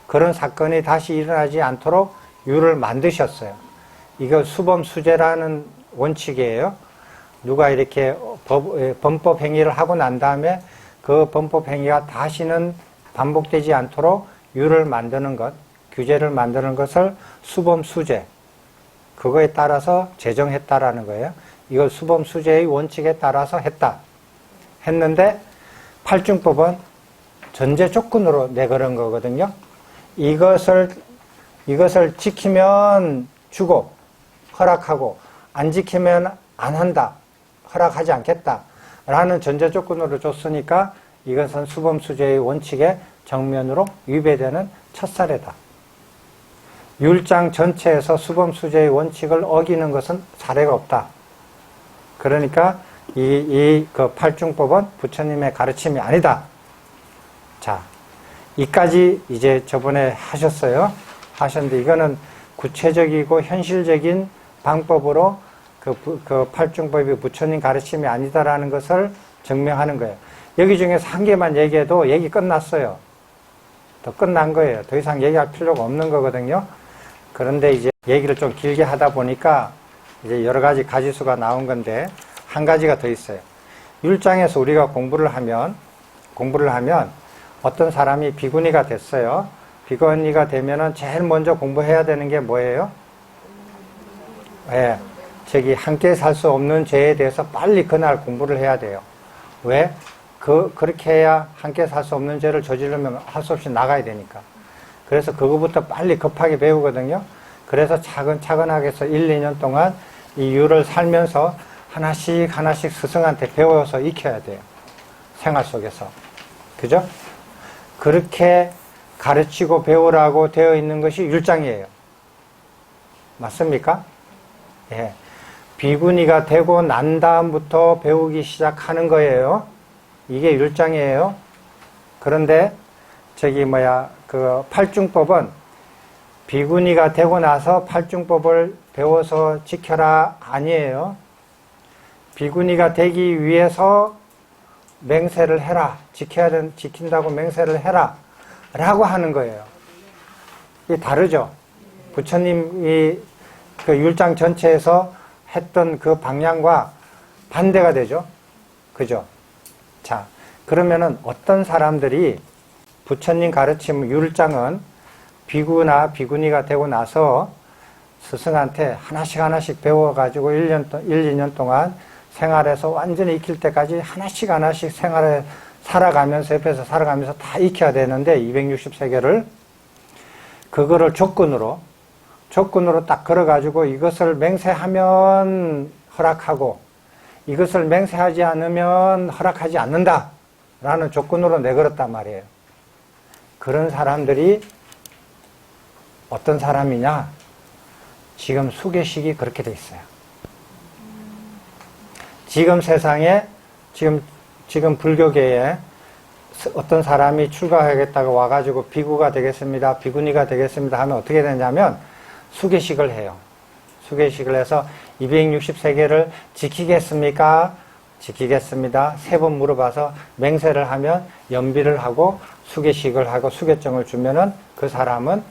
그런 사건이 다시 일어나지 않도록 율을 만드셨어요. 이거 수범수재라는 원칙이에요. 누가 이렇게 범법 행위를 하고 난 다음에 그 범법 행위가 다시는 반복되지 않도록 율을 만드는 것, 규제를 만드는 것을 수범수재, 그거에 따라서 제정했다라는 거예요. 이걸 수범수재의 원칙에 따라서 했는데 팔중법은 전제 조건으로 내걸은 거거든요. 이것을 지키면 주고 허락하고 안 지키면 안 한다, 허락하지 않겠다 라는 전제 조건으로 줬으니까 이것은 수범수재의 원칙에 정면으로 위배되는 첫 사례다. 율장 전체에서 수범수재의 원칙을 어기는 것은 사례가 없다. 그러니까 그 팔중법은 부처님의 가르침이 아니다. 자, 이까지 이제 저번에 하셨는데 이거는 구체적이고 현실적인 방법으로 그 팔중법이 부처님 가르침이 아니다라는 것을 증명하는 거예요. 여기 중에서 한 개만 얘기해도 얘기 끝났어요. 더 끝난 거예요. 더 이상 얘기할 필요가 없는 거거든요. 그런데 이제 얘기를 좀 길게 하다 보니까 이제 여러 가지 가지수가 나온 건데, 한 가지가 더 있어요. 율장에서 우리가 공부를 하면 어떤 사람이 비구니가 됐어요. 비구니가 되면은 제일 먼저 공부해야 되는 게 뭐예요? 예, 함께 살 수 없는 죄에 대해서 빨리 그날 공부를 해야 돼요. 왜? 그렇게 해야 함께 살 수 없는 죄를 저지르면 할 수 없이 나가야 되니까. 그래서 그거부터 빨리 급하게 배우거든요. 그래서 차근차근하게 해서 1, 2년 동안 이 율을 살면서 하나씩 스승한테 배워서 익혀야 돼요. 생활 속에서. 그죠? 그렇게 가르치고 배우라고 되어 있는 것이 율장이에요. 맞습니까? 예. 비구니가 되고 난 다음부터 배우기 시작하는 거예요. 이게 율장이에요. 그런데 그 팔중법은 비구니가 되고 나서 팔중법을 배워서 지켜라 아니에요. 비구니가 되기 위해서 맹세를 해라. 지킨다고 맹세를 해라. 라고 하는 거예요. 이게 다르죠? 부처님이 그 율장 전체에서 했던 그 방향과 반대가 되죠? 그죠? 자, 그러면은 어떤 사람들이 부처님 가르침 율장은 비구나 비구니가 되고 나서 스승한테 하나씩 배워가지고 1, 2년 동안 생활에서 완전히 익힐 때까지 하나씩 생활에 살아가면서, 옆에서 살아가면서 다 익혀야 되는데, 260세계를, 그거를 조건으로 딱 걸어가지고 이것을 맹세하면 허락하고, 이것을 맹세하지 않으면 허락하지 않는다. 라는 조건으로 내걸었단 말이에요. 그런 사람들이 어떤 사람이냐? 지금 수계식이 그렇게 돼 있어요. 지금 세상에, 지금 불교계에 어떤 사람이 출가하겠다고 와가지고 비구가 되겠습니다, 비구니가 되겠습니다 하면 어떻게 되냐면 수계식을 해요. 수계식을 해서 260세계를 지키겠습니까? 지키겠습니다. 3번 물어봐서 맹세를 하면 연비를 하고 수계식을 하고 수계정을 주면은 그 사람은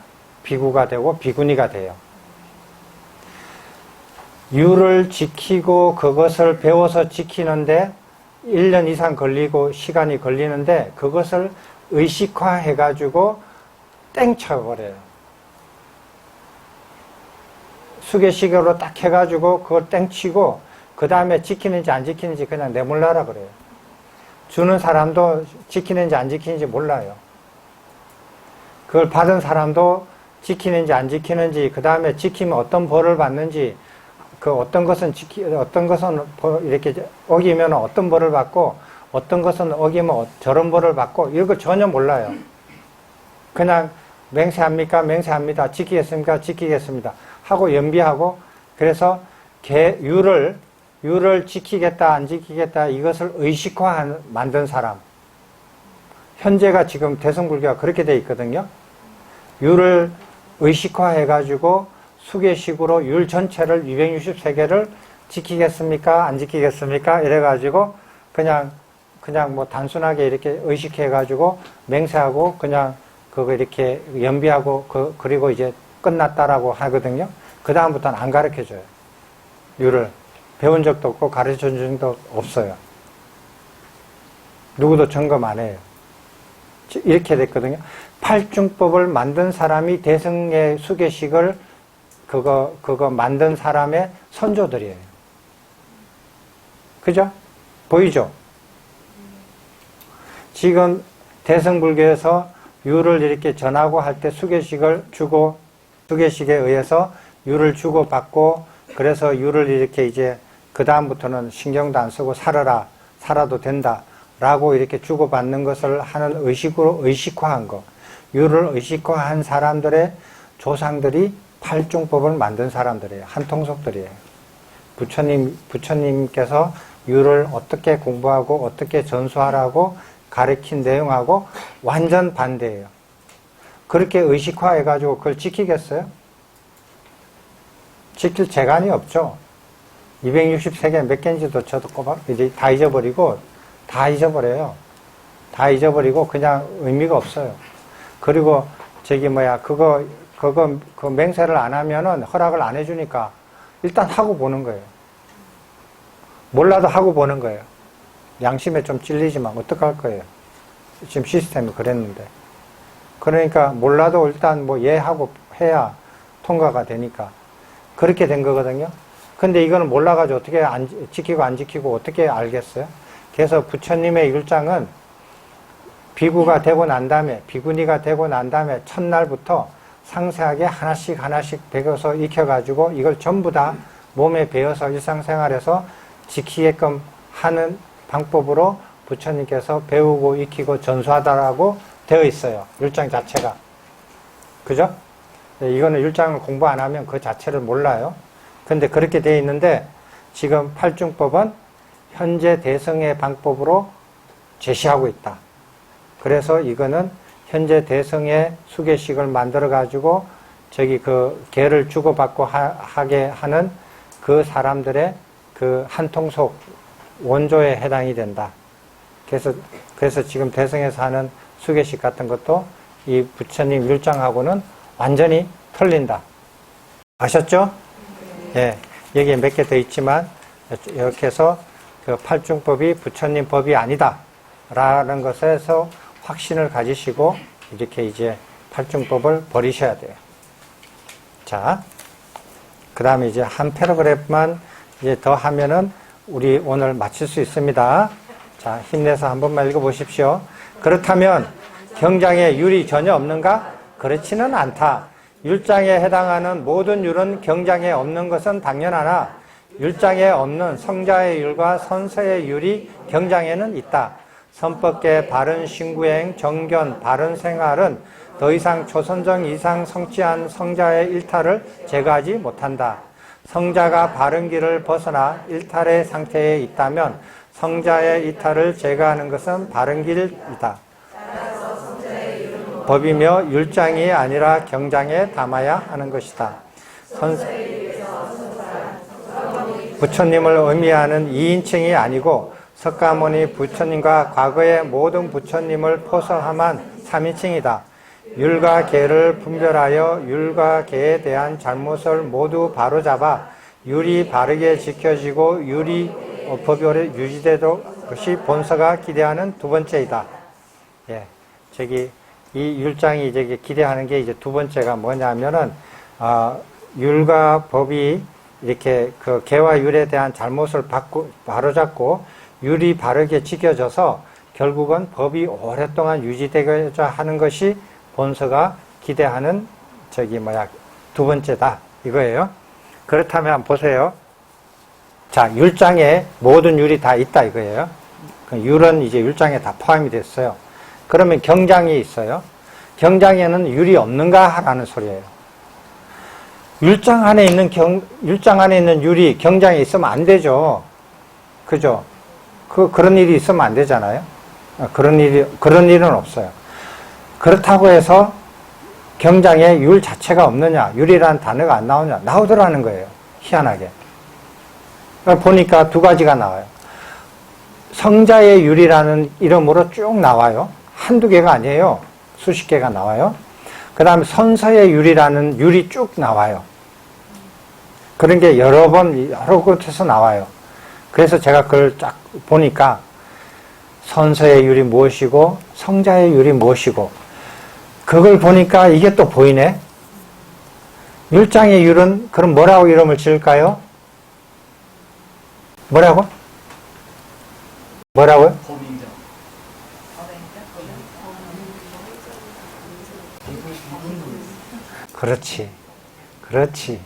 비구가 되고 비구니가 돼요. 율을 지키고 그것을 배워서 지키는데 1년 이상 걸리고 시간이 걸리는데 그것을 의식화해가지고 땡쳐버려요. 수계식으로 딱 해가지고 그걸 땡치고 그 다음에 지키는지 안 지키는지 그냥 내몰라라 그래요. 주는 사람도 지키는지 안 지키는지 몰라요. 그걸 받은 사람도 지키는지 안 지키는지, 그 다음에 지키면 어떤 벌을 받는지, 어떤 것은 이렇게 어기면 어떤 벌을 받고, 어떤 것은 어기면 저런 벌을 받고, 이런 거 전혀 몰라요. 그냥 맹세합니까? 맹세합니다. 지키겠습니까? 지키겠습니다. 하고 연비하고, 그래서 율을 지키겠다, 안 지키겠다, 이것을 만든 사람. 현재가 지금 대승불교가 그렇게 돼 있거든요. 율을 의식화해가지고 수계식으로 율 전체를 260세계를 지키겠습니까? 안 지키겠습니까? 이래가지고 그냥 뭐 단순하게 이렇게 의식해가지고 맹세하고 그냥 그거 이렇게 연비하고 그리고 이제 끝났다라고 하거든요. 그 다음부터는 안 가르쳐줘요. 율을. 배운 적도 없고 가르쳐 준 적도 없어요. 누구도 점검 안 해요. 이렇게 됐거든요. 팔중법을 만든 사람이 대승의 수계식을 그거 만든 사람의 선조들이에요. 그죠? 보이죠? 지금 대승불교에서 율을 이렇게 전하고 할 때 수계식을 주고, 수계식에 의해서 율을 주고받고, 그래서 율을 이렇게 이제 그 다음부터는 신경도 안 쓰고 살아도 된다 라고 이렇게 주고받는 것을 하는 의식으로 의식화한 거. 율을 의식화한 사람들의 조상들이 팔중법을 만든 사람들이에요. 한통속들이에요. 부처님께서 율을 어떻게 공부하고 어떻게 전수하라고 가르친 내용하고 완전 반대예요. 그렇게 의식화해가지고 그걸 지키겠어요? 지킬 재간이 없죠. 260세계 몇 개인지도 저도 이제 다 잊어버리고, 다 잊어버려요. 다 잊어버리고 그냥 의미가 없어요. 그리고 그 맹세를 안 하면은 허락을 안 해주니까 일단 하고 보는 거예요. 몰라도 하고 보는 거예요. 양심에 좀 찔리지만 어떡할 거예요. 지금 시스템이 그랬는데. 그러니까 몰라도 일단 뭐 하고 해야 통과가 되니까. 그렇게 된 거거든요. 근데 이거는 몰라가지고 어떻게 지키고 안 지키고 어떻게 알겠어요? 그래서 부처님의 율장은 비구가 되고 난 다음에, 비구니가 되고 난 다음에 첫날부터 상세하게 하나씩 배워서 익혀가지고 이걸 전부 다 몸에 배워서 일상생활에서 지키게끔 하는 방법으로 부처님께서 배우고 익히고 전수하다라고 되어 있어요. 율장 자체가. 그죠? 이거는 율장을 공부 안 하면 그 자체를 몰라요. 근데 그렇게 되어 있는데 지금 팔중법은 현재 대성의 방법으로 제시하고 있다. 그래서 이거는 현재 대성의 수계식을 만들어 가지고 저기 그 개를 주고받고 하게 하는 그 사람들의 그 한통속 원조에 해당이 된다. 그래서 지금 대성에서 하는 수계식 같은 것도 이 부처님 율장하고는 완전히 틀린다. 아셨죠? 예. 여기에 몇 개 더 있지만 이렇게 해서 그 팔중법이 부처님 법이 아니다. 라는 것에서 확신을 가지시고 이렇게 이제 팔중법을 버리셔야 돼요. 자, 그 다음에 이제 한 패러그래프만 이제 더 하면은 우리 오늘 마칠 수 있습니다. 자, 힘내서 한 번만 읽어보십시오. 그렇다면 경장에 율이 전혀 없는가? 그렇지는 않다. 율장에 해당하는 모든 율은 경장에 없는 것은 당연하나 율장에 없는 성자의 율과 선서의 율이 경장에는 있다. 선법계 바른 신구행, 정견, 바른 생활은 더 이상 초선정 이상 성취한 성자의 일탈을 제거하지 못한다. 성자가 바른 길을 벗어나 일탈의 상태에 있다면 성자의 이탈을 제거하는 것은 바른 길이다. 법이며 율장이 아니라 경장에 담아야 하는 것이다. 부처님을 의미하는 2인칭이 아니고 석가모니 부처님과 과거의 모든 부처님을 포섭함한 3인칭이다. 율과 계를 분별하여 율과 계에 대한 잘못을 모두 바로잡아 율이 바르게 지켜지고 율이 법요를 유지되도록 것이 본서가 기대하는 두 번째이다. 예, 저기 이 율장이 이제 기대하는 게 이제 두 번째가 뭐냐면은 율과 법이 이렇게 그 계와 율에 대한 잘못을 바로잡고 율이 바르게 지켜져서 결국은 법이 오랫동안 유지되고자 하는 것이 본서가 기대하는 두 번째다 이거예요. 그렇다면 한번 보세요. 자, 율장에 모든 율이 다 있다 이거예요. 율은 이제 율장에 다 포함이 됐어요. 그러면 경장이 있어요. 경장에는 율이 없는가 하라는 소리예요. 율장 안에 있는 율이 경장에 있으면 안 되죠. 그죠? 그런 일이 있으면 안 되잖아요. 그런 일은 없어요. 그렇다고 해서 경장에 율 자체가 없느냐, 율이라는 단어가 안 나오냐, 나오더라는 거예요. 희한하게. 보니까 두 가지가 나와요. 성자의 율이라는 이름으로 쭉 나와요. 한두 개가 아니에요. 수십 개가 나와요. 그 다음에 선서의 율이라는 율이 쭉 나와요. 그런 게 여러 곳에서 나와요. 그래서 제가 그걸 쫙 보니까 선서의 율이 무엇이고 성자의 율이 무엇이고 그걸 보니까 이게 또 보이네. 율장의 율은 그럼 뭐라고 이름을 지을까요? 뭐라고요? 범인정. 그렇지.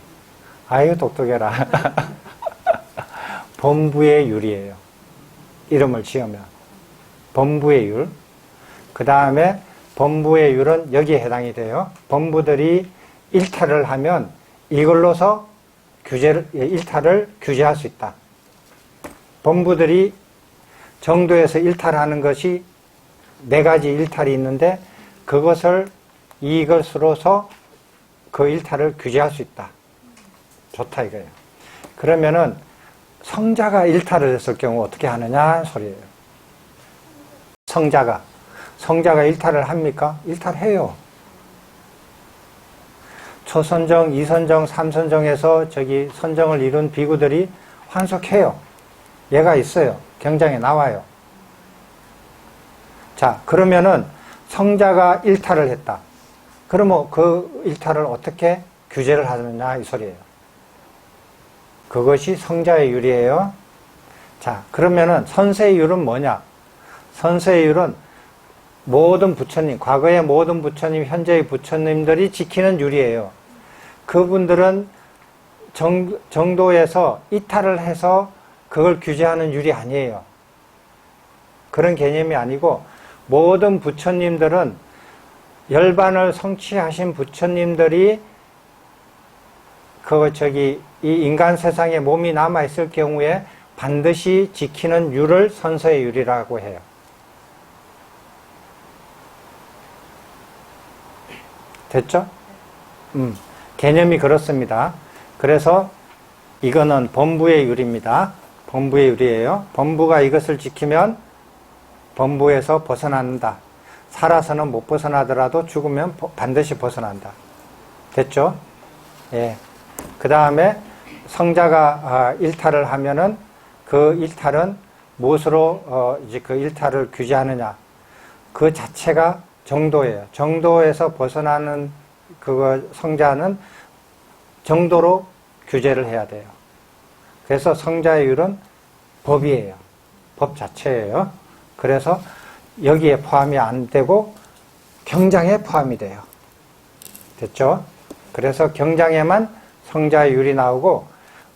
아유 똑똑해라. 범부의 율이에요. 이름을 지으면. 범부의 율. 그 다음에 범부의 율은 여기에 해당이 돼요. 범부들이 일탈을 하면 이걸로서 일탈을 규제할 수 있다. 범부들이 정도에서 일탈하는 것이 4가지 일탈이 있는데 그것을 이것으로서 그 일탈을 규제할 수 있다. 좋다 이거예요. 그러면은 성자가 일탈을 했을 경우 어떻게 하느냐 소리예요. 성자가 일탈을 합니까? 일탈해요. 초선정, 이선정, 삼선정에서 저기 선정을 이룬 비구들이 환속해요. 얘가 있어요. 경장에 나와요. 자, 그러면은 성자가 일탈을 했다. 그러면 그 일탈을 어떻게 규제를 하느냐 이 소리예요. 그것이 성자의 율이에요. 자, 그러면은 선세의 율은 뭐냐? 선세의 율은 모든 부처님, 과거의 모든 부처님, 현재의 부처님들이 지키는 율이에요. 그분들은 정도에서 이탈을 해서 그걸 규제하는 율이 아니에요. 그런 개념이 아니고 모든 부처님들은 열반을 성취하신 부처님들이 이 인간 세상에 몸이 남아있을 경우에 반드시 지키는 율을 선서의 율이라고 해요. 됐죠? 개념이 그렇습니다. 그래서 이거는 범부의 율입니다. 범부의 율이에요. 범부가 이것을 지키면 범부에서 벗어난다. 살아서는 못 벗어나더라도 죽으면 반드시 벗어난다. 됐죠? 예. 그 다음에 성자가 일탈을 하면은 그 일탈은 무엇으로 이제 그 일탈을 규제하느냐? 그 자체가 정도예요. 정도에서 벗어나는 그거 성자는 정도로 규제를 해야 돼요. 그래서 성자의 율은 법이에요. 법 자체예요. 그래서 여기에 포함이 안 되고 경장에 포함이 돼요. 됐죠? 그래서 경장에만 성자의 율이 나오고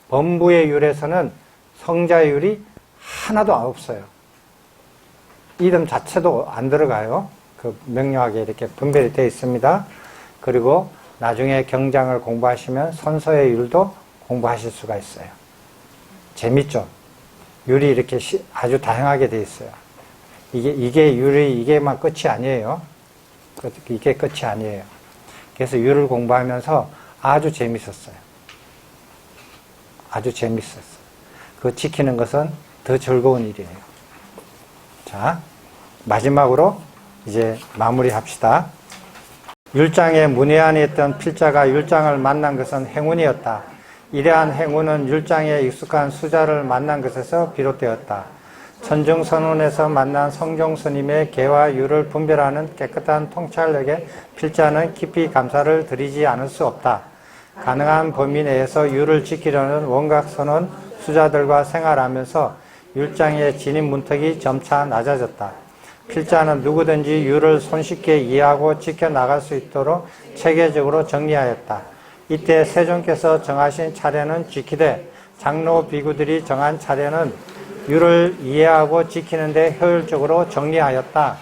범부의 율에서는 성자의 율이 하나도 없어요. 이름 자체도 안 들어가요. 그 명료하게 이렇게 분별이 되어 있습니다. 그리고 나중에 경장을 공부하시면 선서의 율도 공부하실 수가 있어요. 재밌죠? 율이 이렇게 아주 다양하게 되어 있어요. 이게 율이 이게만 끝이 아니에요. 이게 끝이 아니에요. 그래서 율을 공부하면서 아주 재밌었어요. 아주 재밌었어요. 그거 지키는 것은 더 즐거운 일이에요. 자, 마지막으로 이제 마무리합시다. 율장에 문외한이 있던 필자가 율장을 만난 것은 행운이었다. 이러한 행운은 율장에 익숙한 수자를 만난 것에서 비롯되었다. 천중선운에서 만난 성종스님의 개와 율을 분별하는 깨끗한 통찰력에 필자는 깊이 감사를 드리지 않을 수 없다. 가능한 범위 내에서 율을 지키려는 원각선원 수자들과 생활하면서 율장의 진입 문턱이 점차 낮아졌다. 필자는 누구든지 율을 손쉽게 이해하고 지켜나갈 수 있도록 체계적으로 정리하였다. 이때 세존께서 정하신 차례는 지키되 장로 비구들이 정한 차례는 율을 이해하고 지키는 데 효율적으로 정리하였다.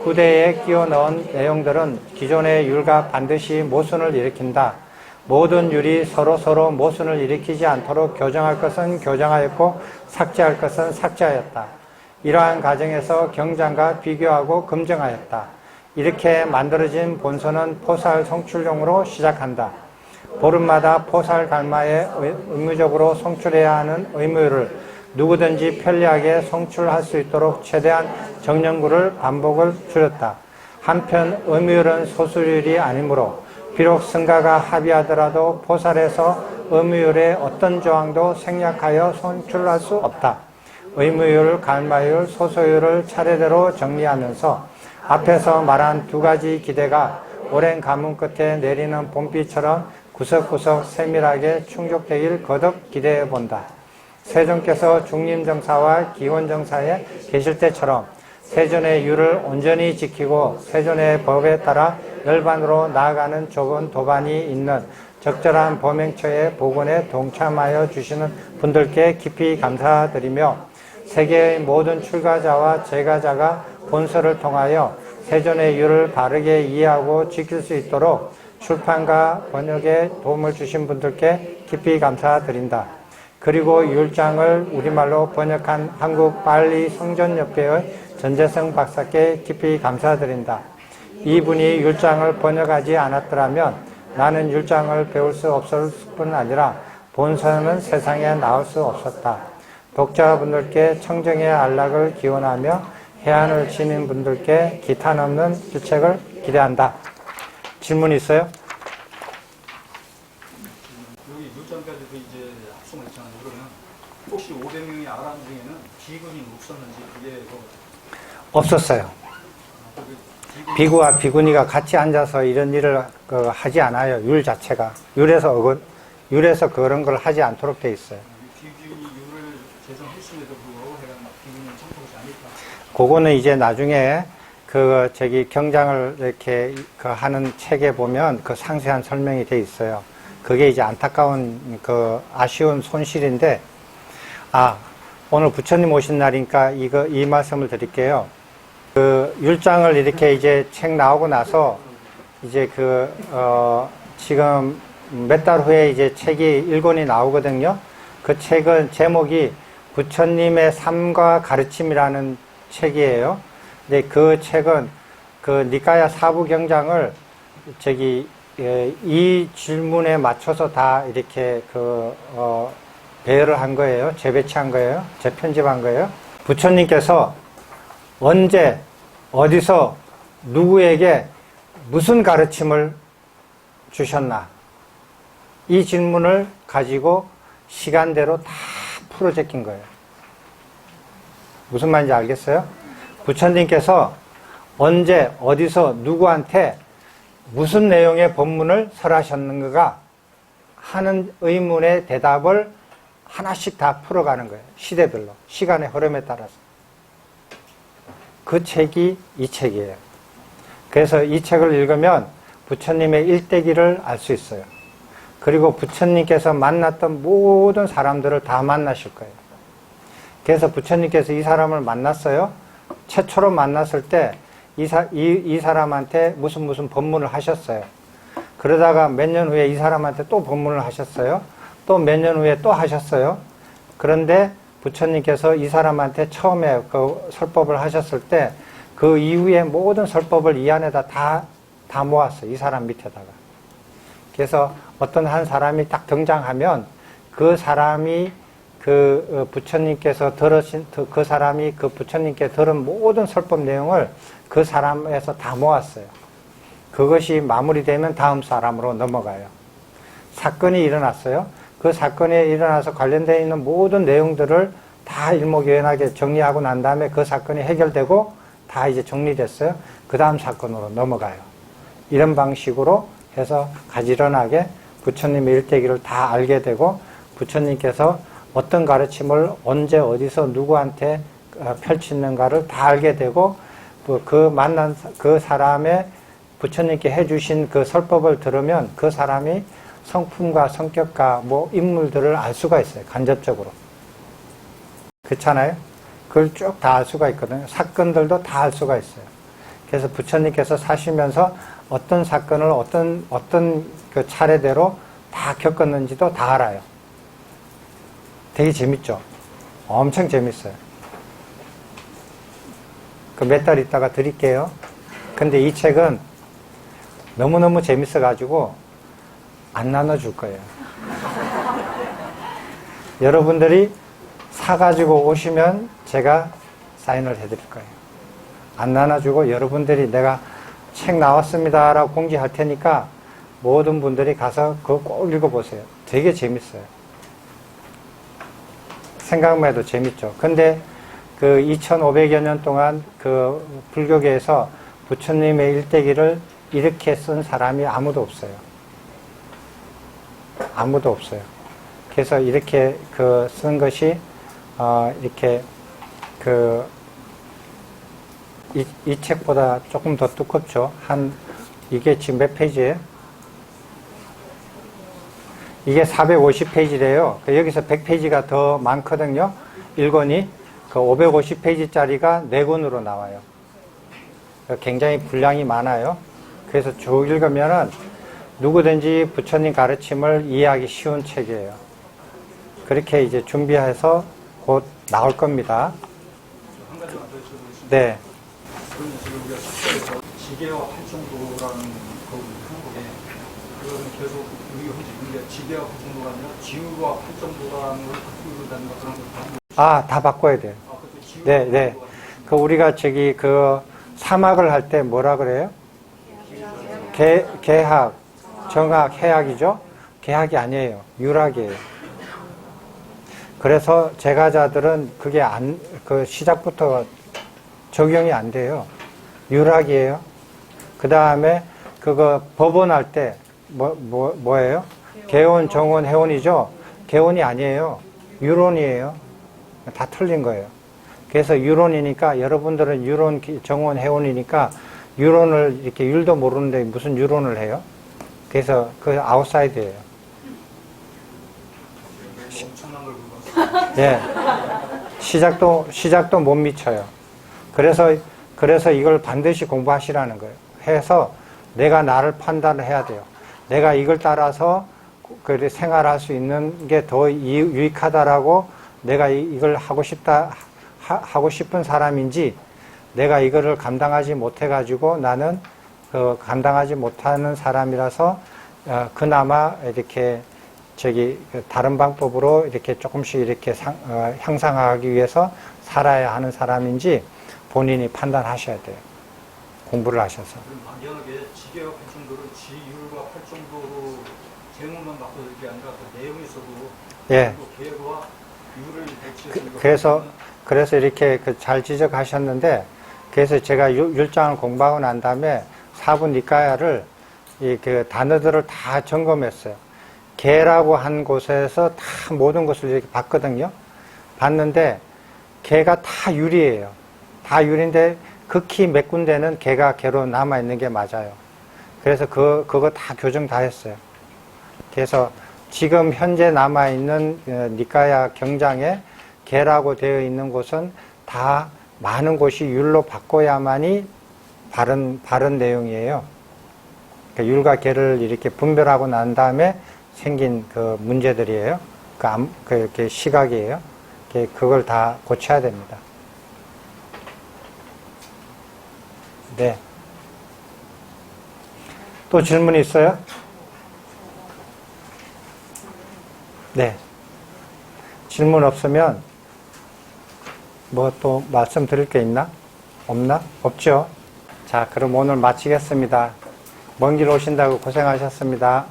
후대에 끼워 넣은 내용들은 기존의 율과 반드시 모순을 일으킨다. 모든 율이 서로 모순을 일으키지 않도록 교정할 것은 교정하였고 삭제할 것은 삭제하였다. 이러한 과정에서 경장과 비교하고 검증하였다. 이렇게 만들어진 본서는 포살 송출용으로 시작한다. 보름마다 포살 갈마에 의무적으로 송출해야 하는 의무율을 누구든지 편리하게 송출할 수 있도록 최대한 정령구를 반복을 줄였다. 한편 의무율은 소수율이 아니므로 비록 승가가 합의하더라도 포살에서 의무율의 어떤 조항도 생략하여 송출할 수 없다. 의무율, 갈마율, 소소율을 차례대로 정리하면서 앞에서 말한 두 가지 기대가 오랜 가뭄 끝에 내리는 봄비처럼 구석구석 세밀하게 충족되길 거듭 기대해 본다. 세존께서 중림정사와 기원정사에 계실 때처럼 세존의 율을 온전히 지키고 세존의 법에 따라 열반으로 나아가는 좁은 도반이 있는 적절한 범행처의 복원에 동참하여 주시는 분들께 깊이 감사드리며 세계의 모든 출가자와 재가자가 본서를 통하여 세존의 율을 바르게 이해하고 지킬 수 있도록 출판과 번역에 도움을 주신 분들께 깊이 감사드린다. 그리고 율장을 우리말로 번역한 한국 빨리 성전협회의 전재성 박사께 깊이 감사드린다. 이분이 율장을 번역하지 않았더라면 나는 율장을 배울 수 없을 뿐 아니라 본서는 세상에 나올 수 없었다. 독자분들께 청정의 안락을 기원하며 해안을 지닌 분들께 기탄 없는 필책을 기대한다. 질문 있어요? 혹시 500명이 아람 중에는 비군이 없었는지 그게 없었어요. 비구와 비구니가 같이 앉아서 이런 일을 하지 않아요. 율 자체가. 율에서 그런 걸 하지 않도록 돼 있어요. 비군이 율을 제정했음에도 불구하고 비군이 참석하지 않을까? 그거는 이제 나중에 경장을 이렇게 하는 책에 보면 그 상세한 설명이 돼 있어요. 그게 이제 안타까운 아쉬운 손실인데, 오늘 부처님 오신 날이니까 이 말씀을 드릴게요. 율장을 이렇게 이제 책 나오고 나서 이제 지금 몇 달 후에 이제 책이 1권이 나오거든요. 그 책은 제목이 부처님의 삶과 가르침이라는 책이에요. 근데 그 책은 니까야 사부 경장을 이 질문에 맞춰서 다 이렇게 배열을 한 거예요. 재배치한 거예요. 재편집한 거예요. 부처님께서 언제, 어디서, 누구에게 무슨 가르침을 주셨나? 이 질문을 가지고 시간대로 다 풀어 제낀 거예요. 무슨 말인지 알겠어요? 부처님께서 언제, 어디서, 누구한테 무슨 내용의 법문을 설하셨는가 하는 의문의 대답을 하나씩 다 풀어가는 거예요. 시대별로, 시간의 흐름에 따라서. 그 책이 이 책이에요. 그래서 이 책을 읽으면 부처님의 일대기를 알 수 있어요. 그리고 부처님께서 만났던 모든 사람들을 다 만나실 거예요. 그래서 부처님께서 이 사람을 만났어요. 최초로 만났을 때 이 사람한테 무슨 법문을 하셨어요. 그러다가 몇 년 후에 이 사람한테 또 법문을 하셨어요. 또 몇 년 후에 또 하셨어요. 그런데 부처님께서 이 사람한테 처음에 설법을 하셨을 때 그 이후에 모든 설법을 이 안에다 다 모았어요. 이 사람 밑에다가. 그래서 어떤 한 사람이 딱 등장하면 그 사람이 부처님께서 그 사람이 부처님께 들은 모든 설법 내용을 그 사람에서 다 모았어요. 그것이 마무리되면 다음 사람으로 넘어가요. 사건이 일어났어요. 그 사건에 일어나서 관련되어 있는 모든 내용들을 다 일목요연하게 정리하고 난 다음에 그 사건이 해결되고 다 이제 정리됐어요. 그 다음 사건으로 넘어가요. 이런 방식으로 해서 가지런하게 부처님의 일대기를 다 알게 되고 부처님께서 어떤 가르침을 언제 어디서 누구한테 펼치는가를 다 알게 되고 만난 그 사람의 부처님께 해주신 그 설법을 들으면 그 사람이 성품과 성격과 인물들을 알 수가 있어요. 간접적으로. 그렇잖아요? 그걸 쭉 다 알 수가 있거든요. 사건들도 다 알 수가 있어요. 그래서 부처님께서 사시면서 어떤 사건을 어떤 그 차례대로 다 겪었는지도 다 알아요. 되게 재밌죠? 엄청 재밌어요. 몇 달 있다가 드릴게요. 근데 이 책은 너무너무 재밌어가지고 안 나눠줄 거예요. 여러분들이 사가지고 오시면 제가 사인을 해드릴 거예요. 안 나눠주고 여러분들이 내가 책 나왔습니다 라고 공지할 테니까 모든 분들이 가서 그거 꼭 읽어보세요. 되게 재밌어요. 생각만 해도 재밌죠. 근데 2500여 년 동안 불교계에서 부처님의 일대기를 이렇게 쓴 사람이 아무도 없어요. 아무도 없어요. 그래서 이렇게 쓴 것이 이렇게 이 책보다 조금 더 두껍죠. 이게 지금 몇 페이지예요? 이게 450페이지래요. 여기서 100페이지가 더 많거든요. 1권이. 550페이지짜리가 4권으로 나와요. 굉장히 분량이 많아요. 그래서 쭉 읽으면은 누구든지 부처님 가르침을 이해하기 쉬운 책이에요. 그렇게 이제 준비해서 곧 나올 겁니다. 한 가지만 더 여쭤보겠습니다. 네. 그럼 지금 우리가 숙제에서 지계와 활정도라는 한국에 그거는 계속 우리 현재 지계와 활정도가 아니라 지우와 활정도라는 걸 바꾸고 다는 그런 거 다 바꿔야 돼요. 그때 지우 네. 우리가 사막을 할 때 뭐라 그래요? 개학, 정학, 해학이죠? 개학이 아니에요. 유락이에요. 그래서 제가자들은 그게 그 시작부터 적용이 안 돼요. 유락이에요. 그 다음에 그거 법원할 때 뭐예요? 개원, 정원, 해원이죠? 개원이 아니에요. 유론이에요. 다 틀린 거예요. 그래서 유론이니까 여러분들은 유론, 정원, 해원이니까 유론을 이렇게 율도 모르는데 무슨 유론을 해요? 그래서 그 아웃사이드예요. 엄청난 걸 물어봤어요. 예. 시작도 못 미쳐요. 그래서 이걸 반드시 공부하시라는 거예요. 해서 내가 나를 판단을 해야 돼요. 내가 이걸 따라서 생활할 수 있는 게 더 유익하다라고 내가 이걸 하고 싶은 사람인지, 내가 이거를 감당하지 못해가지고 나는 감당하지 못하는 사람이라서 그나마 이렇게 다른 방법으로 이렇게 조금씩 이렇게 향상하기 위해서 살아야 하는 사람인지 본인이 판단하셔야 돼요. 공부를 하셔서. 그럼 막연하게 지계와 팔정도를 지율과 팔정도로 제목만 바꿔서 이게 아니라 그 내용에서도 예. 계와 율을 배치해서 그래서 이렇게 잘 지적하셨는데, 그래서 제가 율장을 공부하고 난 다음에 사분 니까야를 그 단어들을 다 점검했어요. 개라고 한 곳에서 다 모든 것을 이렇게 봤거든요. 봤는데 개가 다 율이에요. 다 율인데 극히 몇 군데는 개가 개로 남아있는 게 맞아요. 그래서 그거 다 교정 다 했어요. 그래서 지금 현재 남아있는 니까야 경장에 개라고 되어 있는 곳은 다 많은 곳이 율로 바꿔야만이 바른 내용이에요. 그러니까 율과 개를 이렇게 분별하고 난 다음에 생긴 그 문제들이에요. 그 시각이에요. 그걸 다 고쳐야 됩니다. 네. 또 질문 있어요? 네. 질문 없으면 뭐 또 말씀드릴 게 있나? 없나? 없죠? 자, 그럼 오늘 마치겠습니다. 먼 길 오신다고 고생하셨습니다.